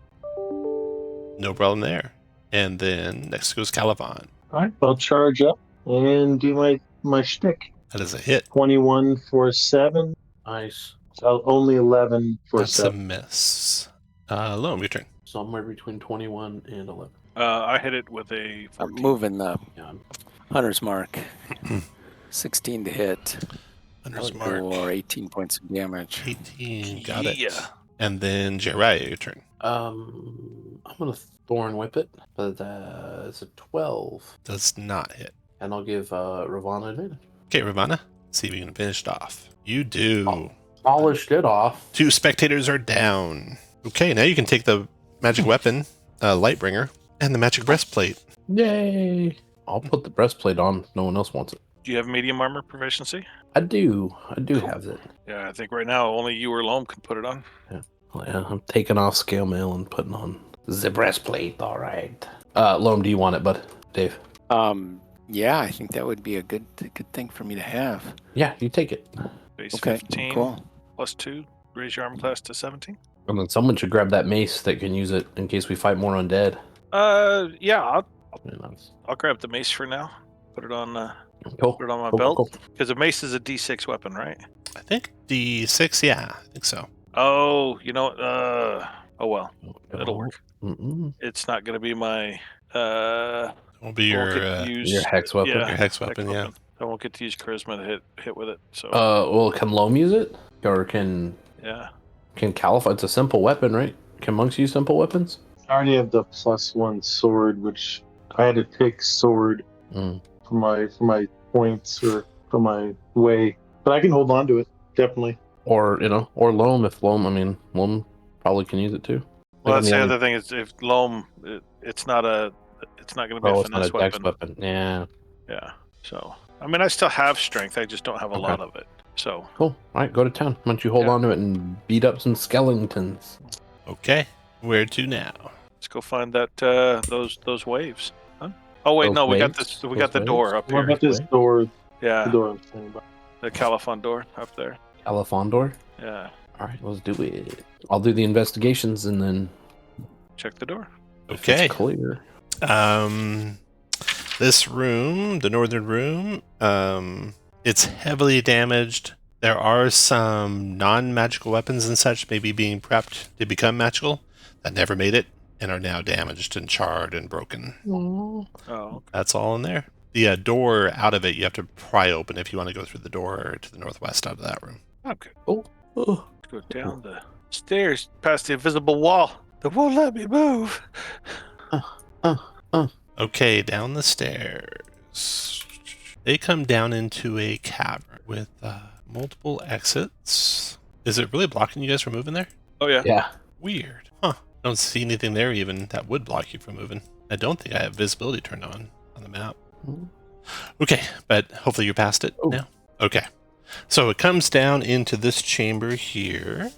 No problem there. And then next goes Caliban. All right, I'll charge up and do my shtick. That is a hit. 21 for 7. Nice. So only 11 for That's a 7. miss. Loam, your turn. Somewhere between 21 and 11. I hit it with a I'm 14. moving the Yeah. hunter's mark. 16 to hit. Hunter's mark. For 18 points of damage. 18. Got it. Yeah. And then Jiraiya, your turn. I'm gonna thorn whip it, but it's a 12, Does not hit. and I'll give Ravana advantage. Okay, Ravana. See if you can finish it off. You do. Oh. Polished it off. 2 spectators are down. Okay, now you can take the magic weapon, Lightbringer, and the magic breastplate. Yay! I'll put the breastplate on. No one else wants it. Do you have medium armor proficiency? I do have it. Yeah, I think right now only you or Loam can put it on. Oh, yeah, I'm taking off scale mail and putting on the breastplate. All right. Loam, do you want it, bud? Dave. Yeah, I think that would be a good thing for me to have. Yeah, you take it. Base Okay, 15 cool. plus 2. Raise your armor class to 17. And then someone should grab that mace that can use it in case we fight more undead. Yeah, Yeah, that's I'll grab the mace for now. Put it on cool. put it on my Cool, belt. cool. Because a mace is a D6 weapon, right? I think D6, yeah, I think so. Oh, you know, oh well, it'll work. Mm-mm. It's not going to be my Will be won't get your to use, Your hex weapon. Yeah, your hex weapon, yeah. I won't get to use charisma to hit with it. So Well, can Loam use it? Or can yeah, Calify? It's a simple weapon, right? Can monks use simple weapons? I already have the +1 sword, which I had to take sword Mm. for my points or for my way. But I can hold on to it, definitely. Or or Loam. If Loam probably can use it too. well, Like, that's I the mean, other thing is if Loam, it's not going to be a it's not finesse a dex weapon. weapon. Yeah. Yeah, so I mean, I still have strength. I just don't have a Okay. lot of it. So Cool. All right, go to town. Why don't you hold Yeah. on to it and beat up some skeletons? Okay, where to now? let's go find that those waves. Huh? Oh wait, Those no, we got waves? this. We got the Those door waves? up What here. about this Right. door? The Yeah, door I'm saying about. the Califon door up there. Alefondor? Yeah, All right, let's do it. I'll do the investigations and then check the door. if Okay. it's clear. This room, the northern room, it's heavily damaged. There are some non-magical weapons and such maybe being prepped to become magical that never made it and are now damaged and charred and broken. Oh, okay. That's all in there. The door out of it, you have to pry open if you want to go through the door to the northwest out of that room. Okay. Oh. Let's go down the stairs past the invisible wall. That won't let me move. Okay, down the stairs. They come down into a cavern with multiple exits. Is it really blocking you guys from moving there? Oh yeah. Yeah. Weird. Huh. Don't see anything there even that would block you from moving. I don't think I have visibility turned on the map. Okay, but hopefully you're past it now. Okay. So it comes down into this chamber here.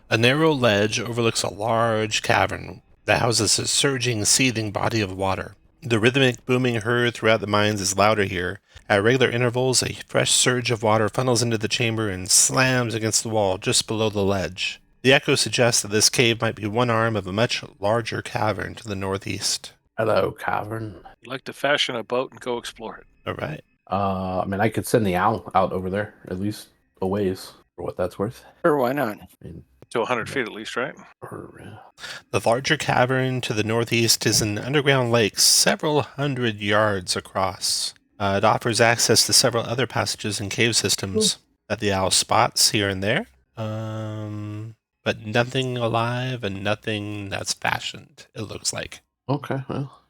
A narrow ledge overlooks a large cavern that houses a surging, seething body of water. The rhythmic booming heard throughout the mines is louder here. At regular intervals, a fresh surge of water funnels into the chamber and slams against the wall just below the ledge. The echo suggests that this cave might be one arm of a much larger cavern to the northeast. Hello, cavern. I'd like to fashion a boat and go explore it. All right. I mean, I could send the owl out over there, at least a ways, for what that's worth. Sure, why not? I mean, To 100 feet at least, right? The larger cavern to the northeast is an underground lake several hundred yards across. It offers access to several other passages and cave systems that the owl spots here and there. But nothing alive and nothing that's fashioned, it looks like. Okay, well,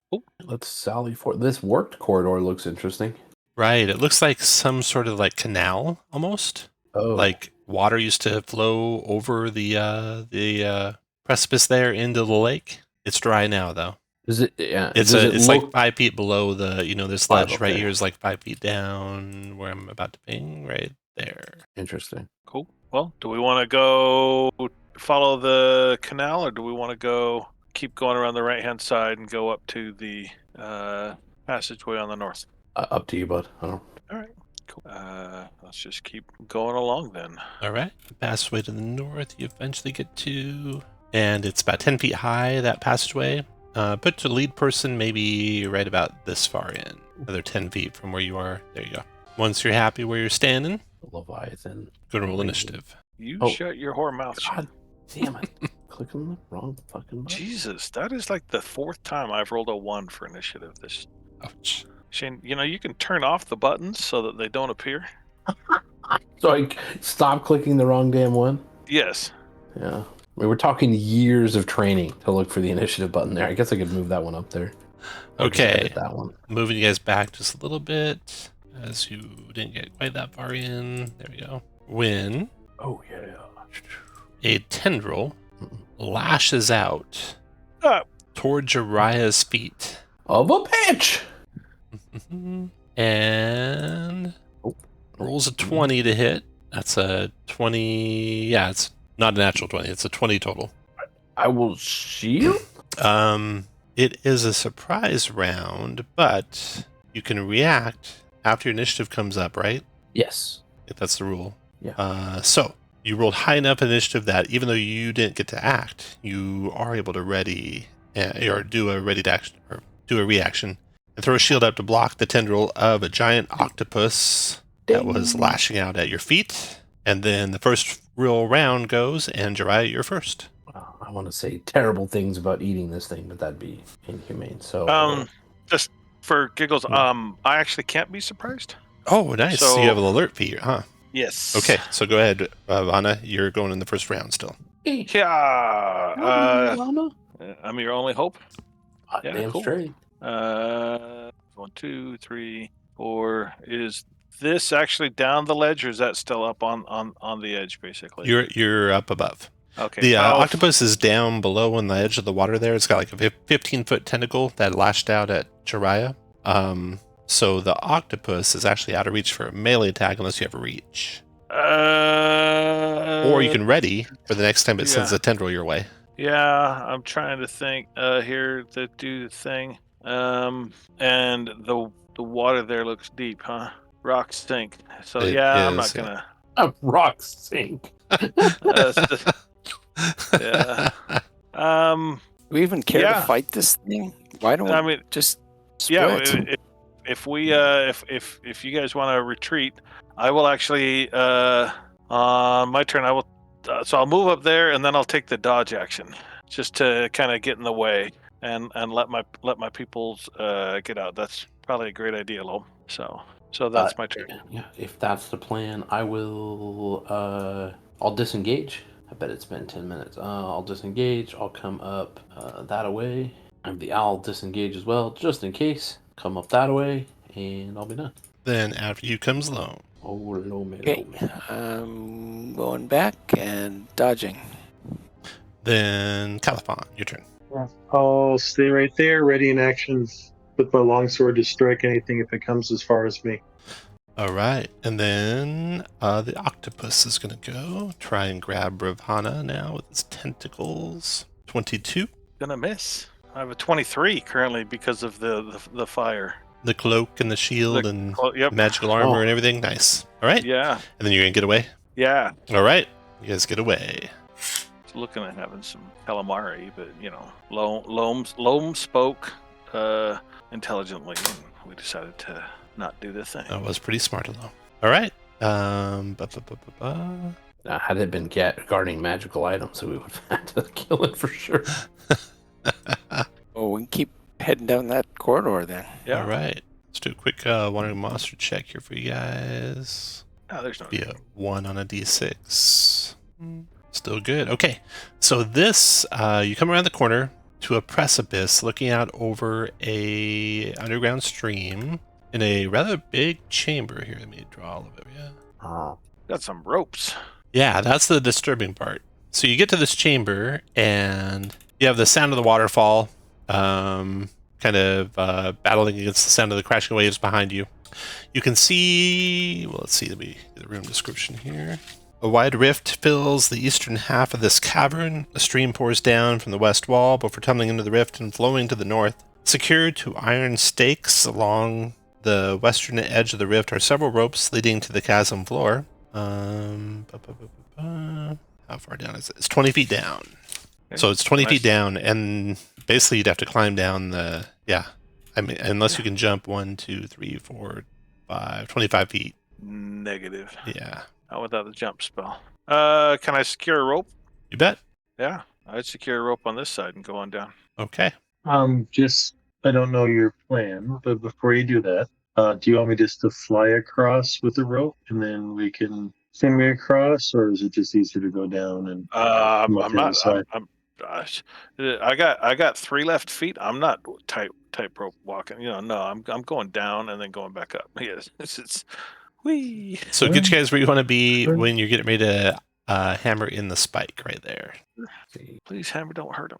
let's sally for this warped corridor. Looks interesting. Right, it looks like some sort of like canal almost. Oh, Like water used to flow over the precipice there into the lake. It's dry now though. is it? Yeah, It's does it it's look, like 5 feet below this ledge right okay. here is like 5 feet down where I'm about to ping right there. interesting. Cool. Well, do we want to go follow the canal, or do we want to keep going around the right-hand side and go up to the passageway on the north? Up to you, bud. I don't. All right. Cool. Let's just keep going along then. All right, passageway to the north. You eventually get to, and it's about 10 feet high. That passageway. Put the lead person maybe right about this far in. Another 10 feet from where you are. There you go. Once you're happy where you're standing, Leviathan. go to roll initiative. You Oh. shut your whore mouth, God Shane. damn it! Click on the wrong fucking button. Jesus, that is like the 4th time I've rolled a 1 for initiative. This Ouch. Shane, you can turn off the buttons so that they don't appear. So I stop clicking the wrong damn one. Yes. Yeah. I mean, we're talking years of training to look for the initiative button there. I guess I could move that one up there. Or just Okay. edit that one. Moving you guys back just a little bit as you didn't get quite that far in. There we go. When Oh yeah. a tendril lashes out Ah. toward Jariah's feet. Of a pitch. And rolls a 20 to hit. That's a 20. Yeah, it's not a natural 20. It's a 20 total. I will shield. It is a surprise round, but you can react after your initiative comes up, right? Yes. If that's the rule. Yeah. So you rolled high enough initiative that even though you didn't get to act, you are able to ready or do a ready to action or do a reaction and throw a shield up to block the tendril of a giant octopus that was lashing out at your feet. And then the first real round goes, and Jariah, you're first. I want to say terrible things about eating this thing, but that'd be inhumane. So, Just for giggles, I actually can't be surprised. Oh, nice. So- You have an alert feature, huh? Yes. Okay, so go ahead, Anna. You're going in the first round still. Yeah. I'm your only hope. Yeah, damn cool. straight. 1, 2, 3, 4. Is this actually down the ledge, or is that still up on the edge, basically? You're up above. Okay. The How- octopus is down below on the edge of the water there. It's got like a 15-foot tentacle that lashed out at Jariah. So the octopus is actually out of reach for a melee attack unless you have a reach. Or you can ready for the next time it sends yeah. a tendril your way. Yeah, I'm trying to think here to do the thing. And the water there looks deep, huh? Rocks stink. So It I'm not is, yeah. gonna. A rock sink. Yeah. Do we even care Yeah. to fight this thing? Why don't we I mean, just yeah. split? If we if you guys want to retreat, I will actually on my turn I will. So I'll move up there and then I'll take the dodge action just to kind of get in the way and let my peoples get out. That's probably a great idea, Lo. So that's my turn. Yeah, if that's the plan, I will. I'll disengage. I bet it's been 10 minutes. I'll disengage. I'll come up that away. Have the owl disengage as well, just in case. Come up that way, and I'll be done. Then after you comes Lone. Oh, Lome, Okay, Lome. going back and dodging. Then Caliphon, your turn. I'll stay right there, ready in action with my longsword to strike anything if it comes as far as me. All right, and then the octopus is going to go try and grab Ravana now with its tentacles. 22. Gonna miss. I have a 23 currently because of the fire. The cloak and the shield and Yep. magical armor Oh. and everything. Nice. All right. Yeah. And then you're going to get away. Yeah. All right. You guys get away. Just looking at having some calamari, but Loam spoke intelligently, and we decided to not do the thing. That was pretty smart, though. All right. Had it been guarding magical items, we would have had to kill it for sure. Oh, we can keep heading down that corridor then. Yeah. All right. Let's do a quick wandering monster check here for you guys. Oh, there's no. Be a 1 on a d6. Still good. Okay. So this, you come around the corner to a precipice looking out over a underground stream in a rather big chamber here. Let me draw all of it. Yeah. Got some ropes. Yeah, that's the disturbing part. So you get to this chamber and you have the sound of the waterfall, kind of battling against the sound of the crashing waves behind you. You can see, well, let's see, let me get the room description here. A wide rift fills the eastern half of this cavern. A stream pours down from the west wall before tumbling into the rift and flowing to the north. Secured to iron stakes along the western edge of the rift are several ropes leading to the chasm floor. How far down is it? It's 20 feet down. Okay. So it's 20 Nice. feet down, and basically you'd have to climb down the, yeah. I mean, unless you can jump 1, 2, 3, 4, 5, 25 feet. Negative. Yeah. Not without the jump spell. Can I secure a rope? You bet. Yeah, I'd secure a rope on this side and go on down. Okay. I don't know your plan, but before you do that, do you want me just to fly across with the rope and then we can send me across, or is it just easier to go down and come up I'm the other not. side? Gosh, I got 3 left feet. I'm not tightrope walking. No, I'm going down and then going back up. Yes, it's whee. So get you guys where you want to be when you're getting ready to hammer in the spike right there. See, Please, hammer, don't hurt him.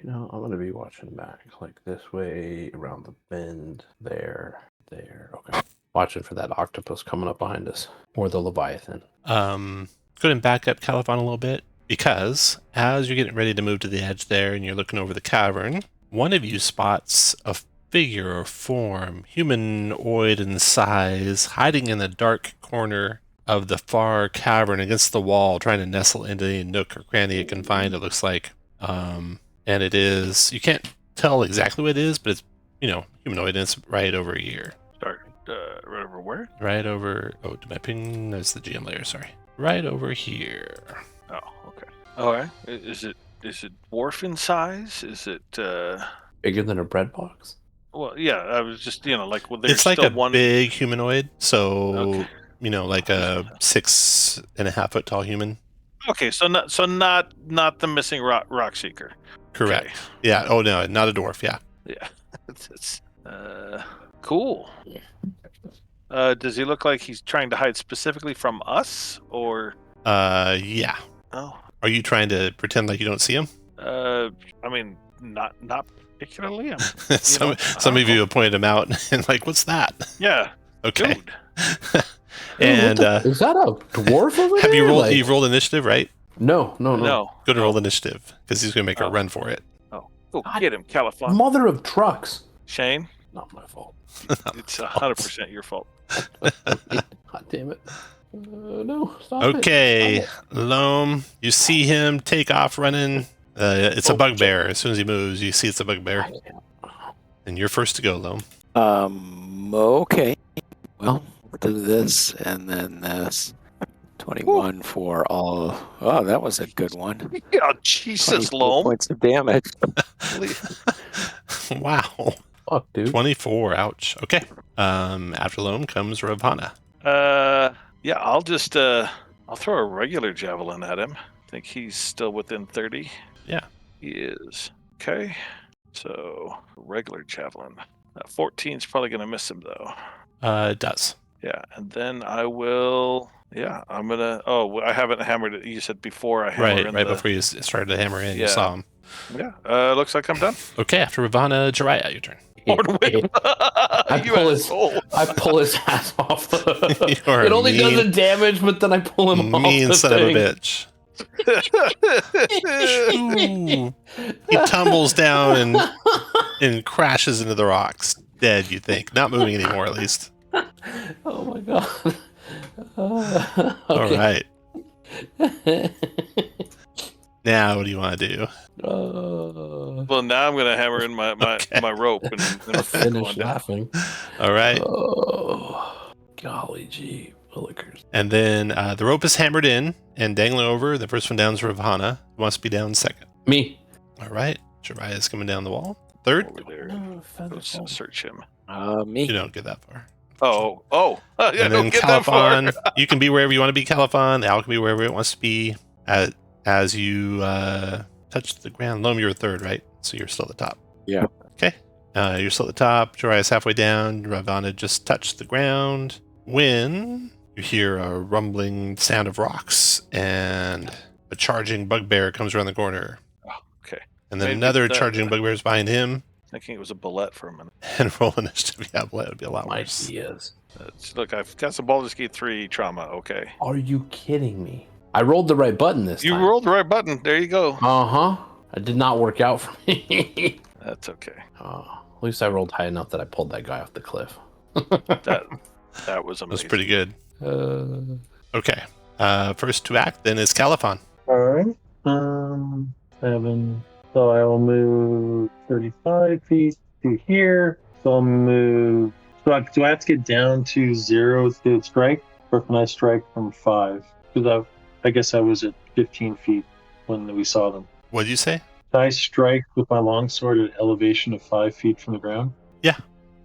I'm gonna be watching back, like this way, around the bend, there. Okay. Watching for that octopus coming up behind us, or the Leviathan. Go ahead and back up Caliphon a little bit, because as you're getting ready to move to the edge there and you're looking over the cavern, one of you spots a figure or form, humanoid in size, hiding in the dark corner of the far cavern against the wall, trying to nestle into any nook or cranny it can find, it looks like. And it is, you can't tell exactly what it is, but it's, humanoid, and it's right over here. Start right over where? Right over, to my ping, there's the GM layer, sorry. Right over here. Oh, okay. All right. Is it dwarf in size? Is it? Bigger than a bread box? Well, yeah. I was just like, well, there's It's like still a one. big humanoid, so, Okay. Like a 6.5 foot tall human. Okay, so not the missing rock seeker. Correct. Okay. Yeah. Oh, no, not a dwarf. Yeah. Yeah. It's cool. Does he look like he's trying to hide specifically from us, or? Yeah. Oh. Are you trying to pretend like you don't see him? I mean, not particularly. some I of you have pointed him out and like, what's that? Yeah. Okay. Dude. And Is that a dwarf over have there? you rolled? Like- You've rolled initiative, right? No. No. Go to roll initiative because he's going to make a Oh. run for it. Oh, go get him, Califon. Mother of trucks. Shane, Not my fault. it's 100% your fault. God damn it. No, stop it. Okay, Stop Loam, you see him take off running. It's a bugbear. As soon as he moves, you see it's a bugbear. it. And you're first to go, Loam. Okay. Well, we'll do this and then this. 21 for all. Oh, that was a good one. Yeah, Jesus, 24 Loam. points of damage. Wow. Fuck, dude. 24. Ouch. Okay. After Loam comes Ravana. Yeah, I'll just I'll throw a regular javelin at him. I think he's still within 30. Yeah. He is. Okay. So regular javelin. 14's probably gonna miss him though. It does. Yeah, and then I will. Yeah, I'm gonna. Oh, I haven't hammered it. You said before I hammer in Right the. before you started to hammer in, you Yeah. saw him. Yeah. Looks like I'm done. Okay, after Ravana, Jiraiya, your turn. Lord Whip. You asshole. I pull his hat off. You're It only does mean- the damage, but then I pull him off Mean the son of a thing. bitch. Ooh. He tumbles down and crashes into the rocks. Dead, you think. Not moving anymore, at least. Oh my god. All Okay. right. Now, what do you want to do? Well, now I'm gonna hammer in my Okay. my rope and Finish laughing. All right. Oh, golly gee, willikers. And then the rope is hammered in and dangling over. The first one down is Ravana, who wants to be down second. Me. All right. Jiraiya is coming down the wall. Third. over there. Let's search him. Me. You don't get that far. Oh. Yeah, And then don't get that far. Califon, you can be wherever you want to be, Califon. The owl can be wherever it wants to be. As you touch the ground. Loam, you're third, right? So you're still at the top. Yeah. Okay. You're still at the top. Jiraiya's halfway down. Ravana just touched the ground. When you hear a rumbling sound of rocks and a charging bugbear comes around the corner. Okay. And then Maybe another that- charging bugbear is behind him. Thinking it was a bullet for a minute. And roll initiative. Yeah, well, that would be a lot My worse. ideas. Look, I've got some Baldur's Gate 3 trauma. Okay. Are you kidding me? I rolled the right button this You time. rolled the right button. There you go. Uh-huh. It did not work out for me. That's okay. At least I rolled high enough that I pulled that guy off the cliff. That was That was amazing. pretty good. Uh, Okay. First to act then is Califon. All right. 7. So I will move 35 feet to here. So I'll move. So do I have to get down to 0 to strike, or can I strike from 5? Because I guess I was at 15 feet when we saw them. What did you say? Can I strike with my longsword at elevation of 5 feet from the ground? Yeah.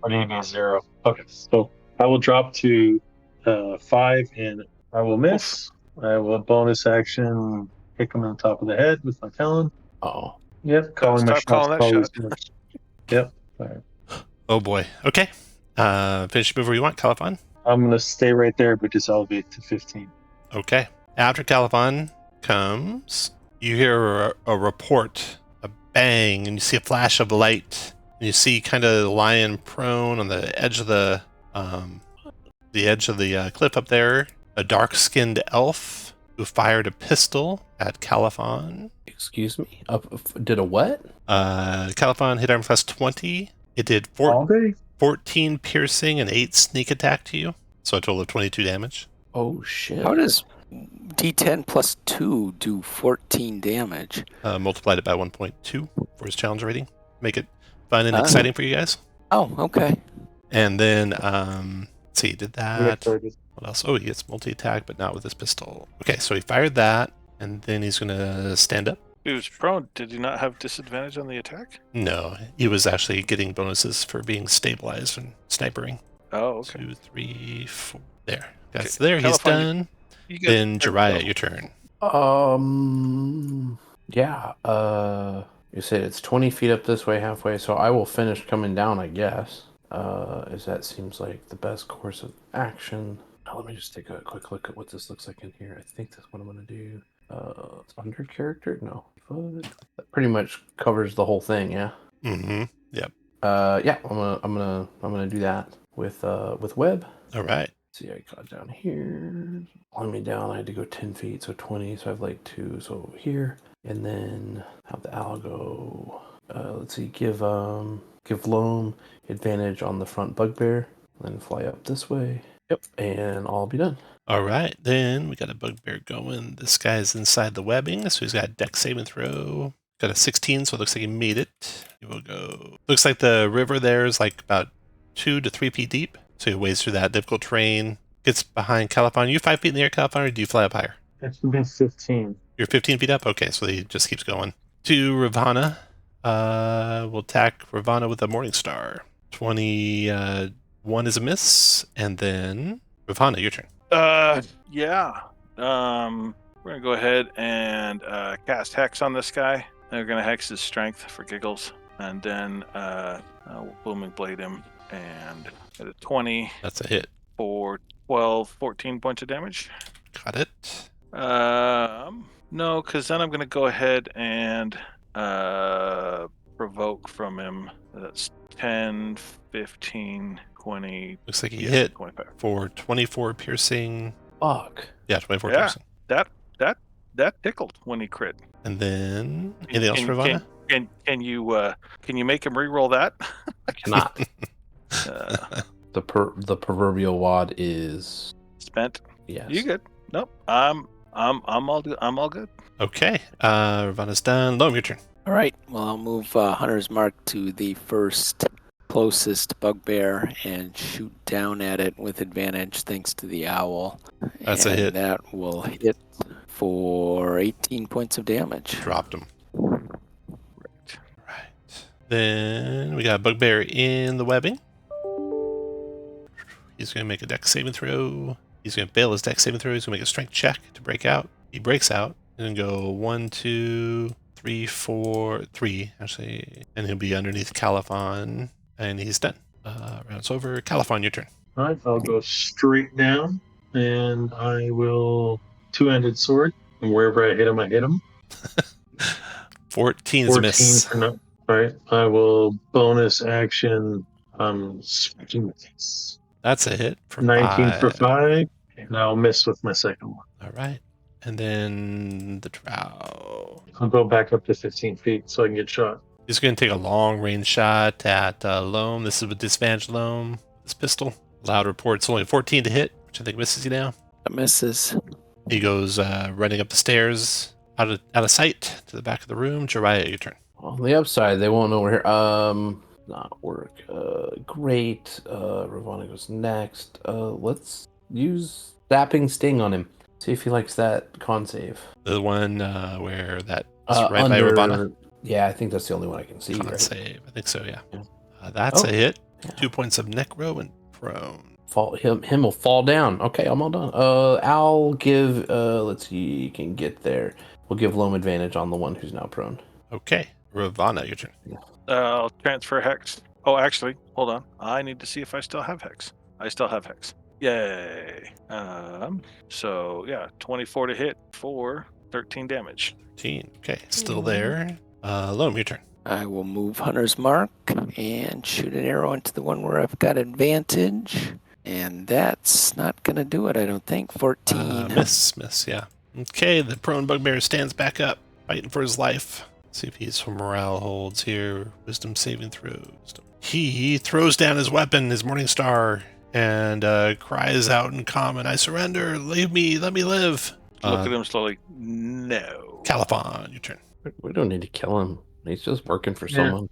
Or do you mean 0? Okay. So I will drop to 5 and I will miss. I will bonus action kick him in the top of the head with my talon. oh. Yep, calling my Stop calling that shots. shot. Always. Yep. All right. Oh boy. Okay. Finish move where you want, Califon. I'm gonna stay right there, but just elevate to 15. Okay. After Califon comes, you hear a report, a bang, and you see a flash of light. And you see kind of lying prone on the edge of the cliff up there, a dark-skinned elf who fired a pistol at Califon. Excuse me? Did a what? Califon hit arm class 20. It did All day. 14 piercing and 8 sneak attack to you. So a total of 22 damage. Oh, shit. How does D10 plus 2 do 14 damage? Multiplied it by 1.2 for his challenge rating. Make it fun and Oh. exciting for you guys. Oh, okay. And then, let's see, did I'm that. excited. What else? Oh, he gets multi-attack, but not with his pistol. Okay, so he fired that, and then he's going to stand up. He was prone. Did he not have disadvantage on the attack? No, he was actually getting bonuses for being stabilized and snipering. Oh, okay. 2, 3, 4. There. That's Okay, there. He's California, done. You get Then Jiraiya, your turn. Yeah. You said it's 20 feet up this way, halfway, so I will finish coming down, I guess. As that seems like the best course of action. Now, let me just take a quick look at what this looks like in here. I think that's what I'm gonna do. It's under character? No. That pretty much covers the whole thing, yeah. Mm-hmm. Yep. Yeah, I'm gonna do that with web. All right. See, I got down here. Pulling me down, I had to go 10 feet, so 20. So I have like 2, so here, and then have the owl go. Let's see, give Loam advantage on the front bugbear, then fly up this way. Yep, and I'll be done. All right. Then we got a bugbear going. This guy's inside the webbing, so he's got a dex saving throw. Got a 16, so it looks like he made it. He will go. Looks like the river there is like about 2 to 3 feet deep. So he wades through that difficult terrain. Gets behind Califon. Are you 5 feet in the air, Califon, or do you fly up higher? It's been 15. You're 15 feet up? Okay, so he just keeps going. To Ravana. We'll attack Ravana with a Morning Star. 21 is a miss. And then Ravana, your turn. Yeah. We're gonna go ahead and cast Hex on this guy. We're gonna Hex his strength for giggles, and then Booming Blade him, and at a 20. That's a hit. for 14 points of damage. Got it. No, because then I'm going to go ahead and provoke from him. That's 10, 15, 20. Looks like he Yeah, hit 25. for 24 piercing. Fuck. Yeah, 24 Yeah. piercing. That tickled when he crit. And then anything else, Can- Ravana? Can you make him re-roll that? I cannot. Uh, The proverbial wad is spent. yes. You good? Nope. I'm all good. I'm all good. Okay. Ravana's done. Loam, your turn. All right. Well, I'll move Hunter's Mark to the first closest bugbear and shoot down at it with advantage thanks to the owl. That's a And hit. That will hit for 18 points of damage. Dropped him. Right. Then we got Bugbear in the webbing. He's going to make a dex saving throw. He's going to fail his dex saving throw. He's going to make a strength check to break out. He breaks out. And then go 1, 2, 3, 4, 3, actually. And he'll be underneath Califon. And he's done. Rounds over. Califon, your turn. All right, I'll go straight down, and I will two-handed sword, and wherever I hit him, I hit him. 14's 14 miss. for no. All right, I will bonus action. Smacking the face. That's a hit for 19 5. for 5, and I'll miss with my second one. All right. And then the drow. I'll go back up to 15 feet so I can get shot. He's going to take a long range shot at Loam. This is with disadvantage Loam. This pistol. Loud reports only 14 to hit, which I think misses you now. That misses. He goes running up the stairs out of sight to the back of the room. Jiraiya, your turn. On the upside, they won't know we're here. Not work. Great. Ravana goes next. Let's use Zapping Sting on him. See if he likes that con save. The one where that is right by Ravana. Yeah, I think that's the only one I can see. Con Right? save. I think so, yeah. Yeah. That's a hit. Yeah. 2 points of necro and prone. Him will fall down. Okay, I'm all done. I'll give. Let's see. You can get there. We'll give Loam advantage on the one who's now prone. Okay. Ravana, your turn. I'll transfer Hex. Oh, actually, hold on. I need to see if I still have Hex. I still have Hex. Yay. So, yeah, 24 to hit for 13 damage. 13. Okay. Still there. Loam, your turn. I will move Hunter's Mark and shoot an arrow into the one where I've got advantage. And that's not going to do it, I don't think. 14. Miss, yeah. Okay, the prone bugbear stands back up, fighting for his life. See if his morale holds here. Wisdom saving throws. He throws down his weapon, his Morning Star, and cries out in common, "I surrender! Leave me! Let me live!" Look at him slowly. No. Califon, your turn. We don't need to kill him. He's just working for Yeah. someone.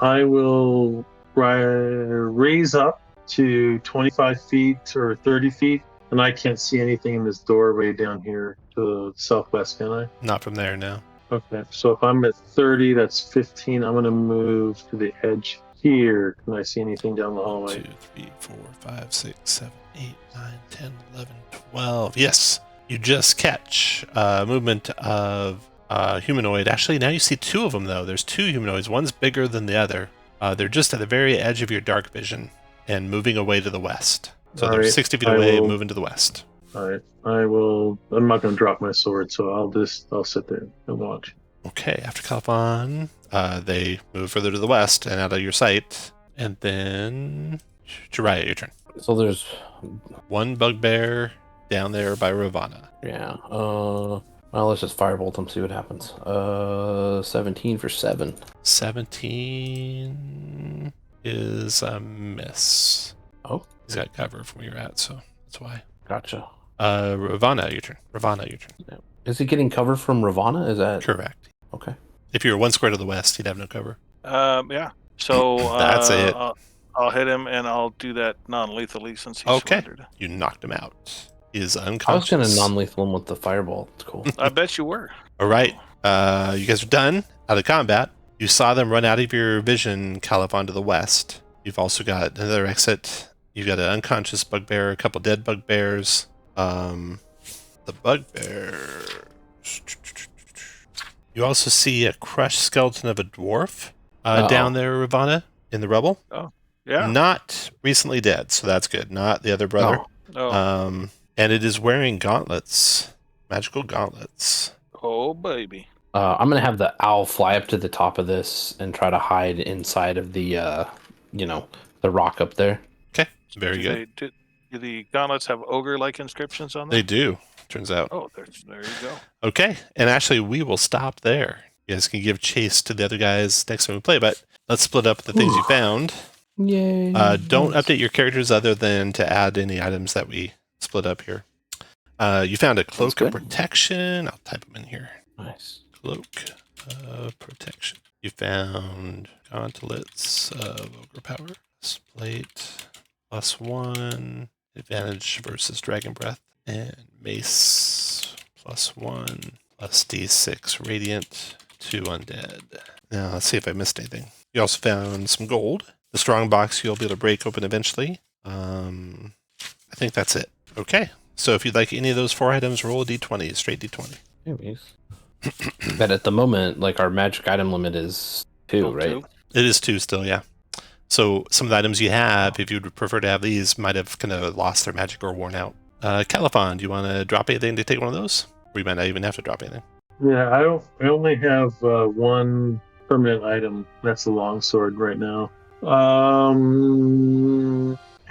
I will raise up to 25 feet or 30 feet, and I can't see anything in this doorway down here to the southwest, can I? Not from there, no. Okay, so if I'm at 30, that's 15. I'm going to move to the edge here. Can I see anything down the 1, hallway? 2, 3, 4, 5, 6, 7, 8, 9, 10, 11, 12. Yes, you just catch movement of humanoid. Actually, now you see 2 of them, though. There's 2 humanoids. One's bigger than the other. They're just at the very edge of your dark vision and moving away to the west. So they're Alright, 60 feet I away, will- moving to the west. All right, I'm not going to drop my sword, so I'll sit there and watch. Okay, after Califon, they move further to the west and out of your sight. And then Jiraiya, your turn. So there's, 1 bugbear down there by Ravana. yeah. Well, let's just firebolt him, see what happens. 17 for 7. 17 is a miss. Oh, He's got cover from where you're at, so that's why. gotcha. Ravana, your turn. Is he getting cover from Ravana? Is that Correct. okay? If you were 1 square to the west, he'd have no cover. Yeah. So That's a hit. I'll hit him, and I'll do that non-lethally since he's Okay. surrendered. You knocked him out. He is I was unconscious. gonna non-lethal him with the fireball. It's cool. I bet you were. All right. You guys are done out of combat. You saw them run out of your vision, Califon, to the west. You've also got another exit. You've got an unconscious bugbear, a couple dead bugbears. The bugbear. You also see a crushed skeleton of a dwarf down there, Ravana, in the rubble. Yeah. Not recently dead, so that's good. Not the other brother. Oh. And it is wearing gauntlets, magical gauntlets. Oh, baby. I'm gonna have the owl fly up to the top of this and try to hide inside of the, the rock up there. Okay, very good. Do the gauntlets have ogre-like inscriptions on them? They do, turns out. Oh, there you go. Okay, and actually, we will stop there. You guys can give chase to the other guys next time we play, but let's split up the things you found. Yay! Don't update your characters other than to add any items that we split up here. You found a cloak of protection. I'll type them in here. Nice. Cloak of protection. You found gauntlets of ogre power. Plate +1. Advantage versus dragon breath. And mace +1. Plus D6 radiant. 2 undead. Now let's see if I missed anything. You also found some gold. The strong box you'll be able to break open eventually. I think that's it. Okay. So if you'd like any of those 4 items, roll a d20, straight d20. Anyways. But at the moment, like our magic item limit is 2, right? 2. It is 2 still, yeah. So some of the items you have, if you'd prefer to have these, might have kind of lost their magic or worn out. Califon, do you want to drop anything to take one of those? Or you might not even have to drop anything. Yeah, I only have one permanent item. That's the longsword right now.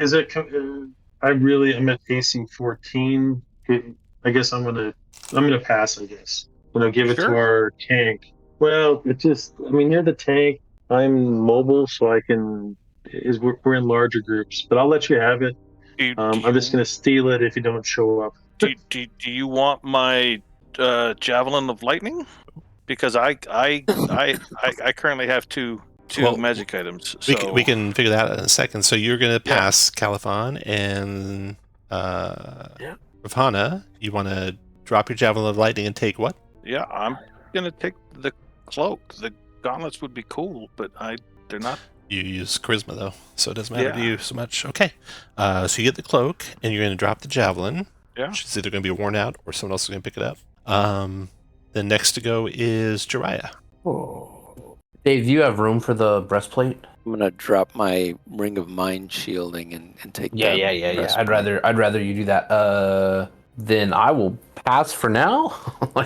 Is it? I'm at AC 14. I guess I'm gonna pass. I guess give it to our tank. Well, you're the tank. I'm mobile, so I can. We're in larger groups, but I'll let you have it. I'm just gonna steal it if you don't show up. Do you want my javelin of lightning? Because I currently have two magic items. So We can figure that out in a second. So you're going to pass Califon and Ravana. You want to drop your javelin of lightning and take what? Yeah, I'm gonna take the cloak. The gauntlets would be cool, but they're not. You use charisma though, so it doesn't matter to you so much. Okay, so you get the cloak and you're going to drop the javelin. Yeah, which is either going to be worn out or someone else is going to pick it up. Then next to go is Jiraiya. Oh. Dave, do you have room for the breastplate? I'm gonna drop my ring of mind shielding and take. Yeah. I'd rather you do that. Then I will pass for now.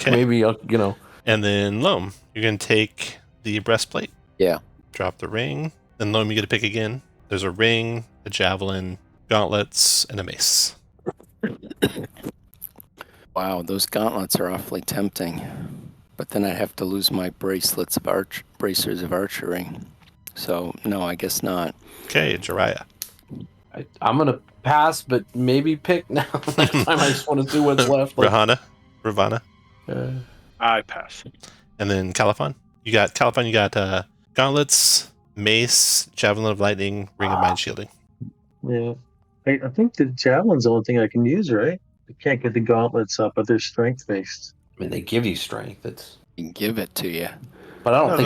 Maybe And then Loam, you're going to take the breastplate. Yeah. Drop the ring. Then Loam, you get to pick again. There's a ring, a javelin, gauntlets, and a mace. Wow, those gauntlets are awfully tempting. But then I have to lose my bracers of archery. So no, I guess not. Okay, Jiraiya. I'm gonna pass, but maybe pick now. Next time I just want to see what's left. Ravana. I pass. And then Califon. You got gauntlets, mace, javelin of lightning, ring of mind shielding. Yeah, I think the javelin's the only thing I can use, right? I can't get the gauntlets up, but they're strength based. I mean, they give you strength. I can give it to you. But I don't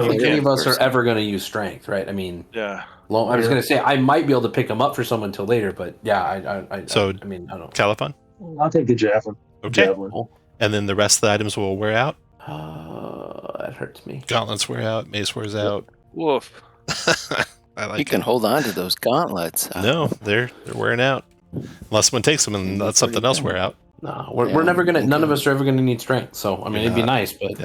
think any of us are person. ever going to use strength, right? I mean, Yeah. I was going to say I might be able to pick them up for someone until later, but yeah, I don't. Califon. I'll take the javelin. Okay. Javelin. And then the rest of the items will wear out. That hurts me. Gauntlets wear out. Mace wears out. Woof. I like You can hold on to those gauntlets. No, they're wearing out. Unless someone takes them and lets something else wear out. No, we're never gonna. None of us are ever gonna need strength. So I mean, it'd be nice, but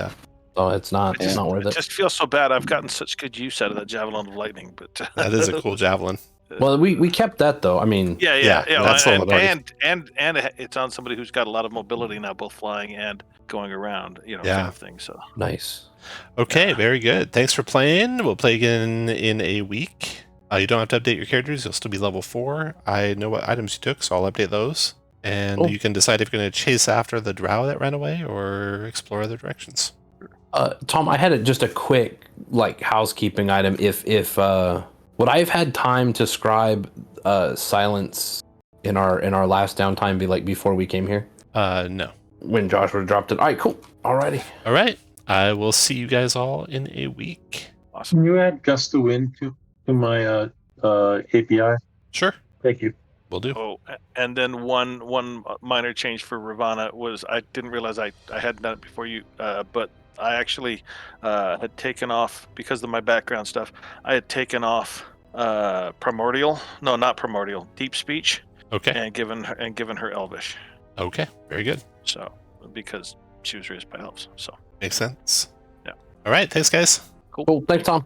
so it's not worth It it. just feels so bad. I've gotten such good use out of that javelin of lightning, but That is a cool javelin. Well, we kept that though. I mean, yeah. That's And it's on somebody who's got a lot of mobility now, both flying and going around. Kind of thing. So nice. Okay, very good. Thanks for playing. We'll play again in a week. You don't have to update your characters. You'll still be level 4. I know what items you took, so I'll update those. And you can decide if you're going to chase after the drow that ran away or explore other directions. Tom, I had just a quick housekeeping item. If would I have had time to scribe silence in our last downtime before we came here? No. When Josh would have dropped it. All right, cool. Alrighty. All right. I will see you guys all in a week. awesome. Can you add gust of wind to my API? Sure. Thank you. Will do. Oh, and then one minor change for Ravana was I didn't realize I hadn't done it before you, but I actually had taken off because of my background stuff. I had taken off primordial. No, not primordial. Deep speech, Okay. and given her Elvish. Okay. Very good. So because she was raised by elves. So Makes sense. Yeah. All right. Thanks, guys. Cool. Thanks, Tom.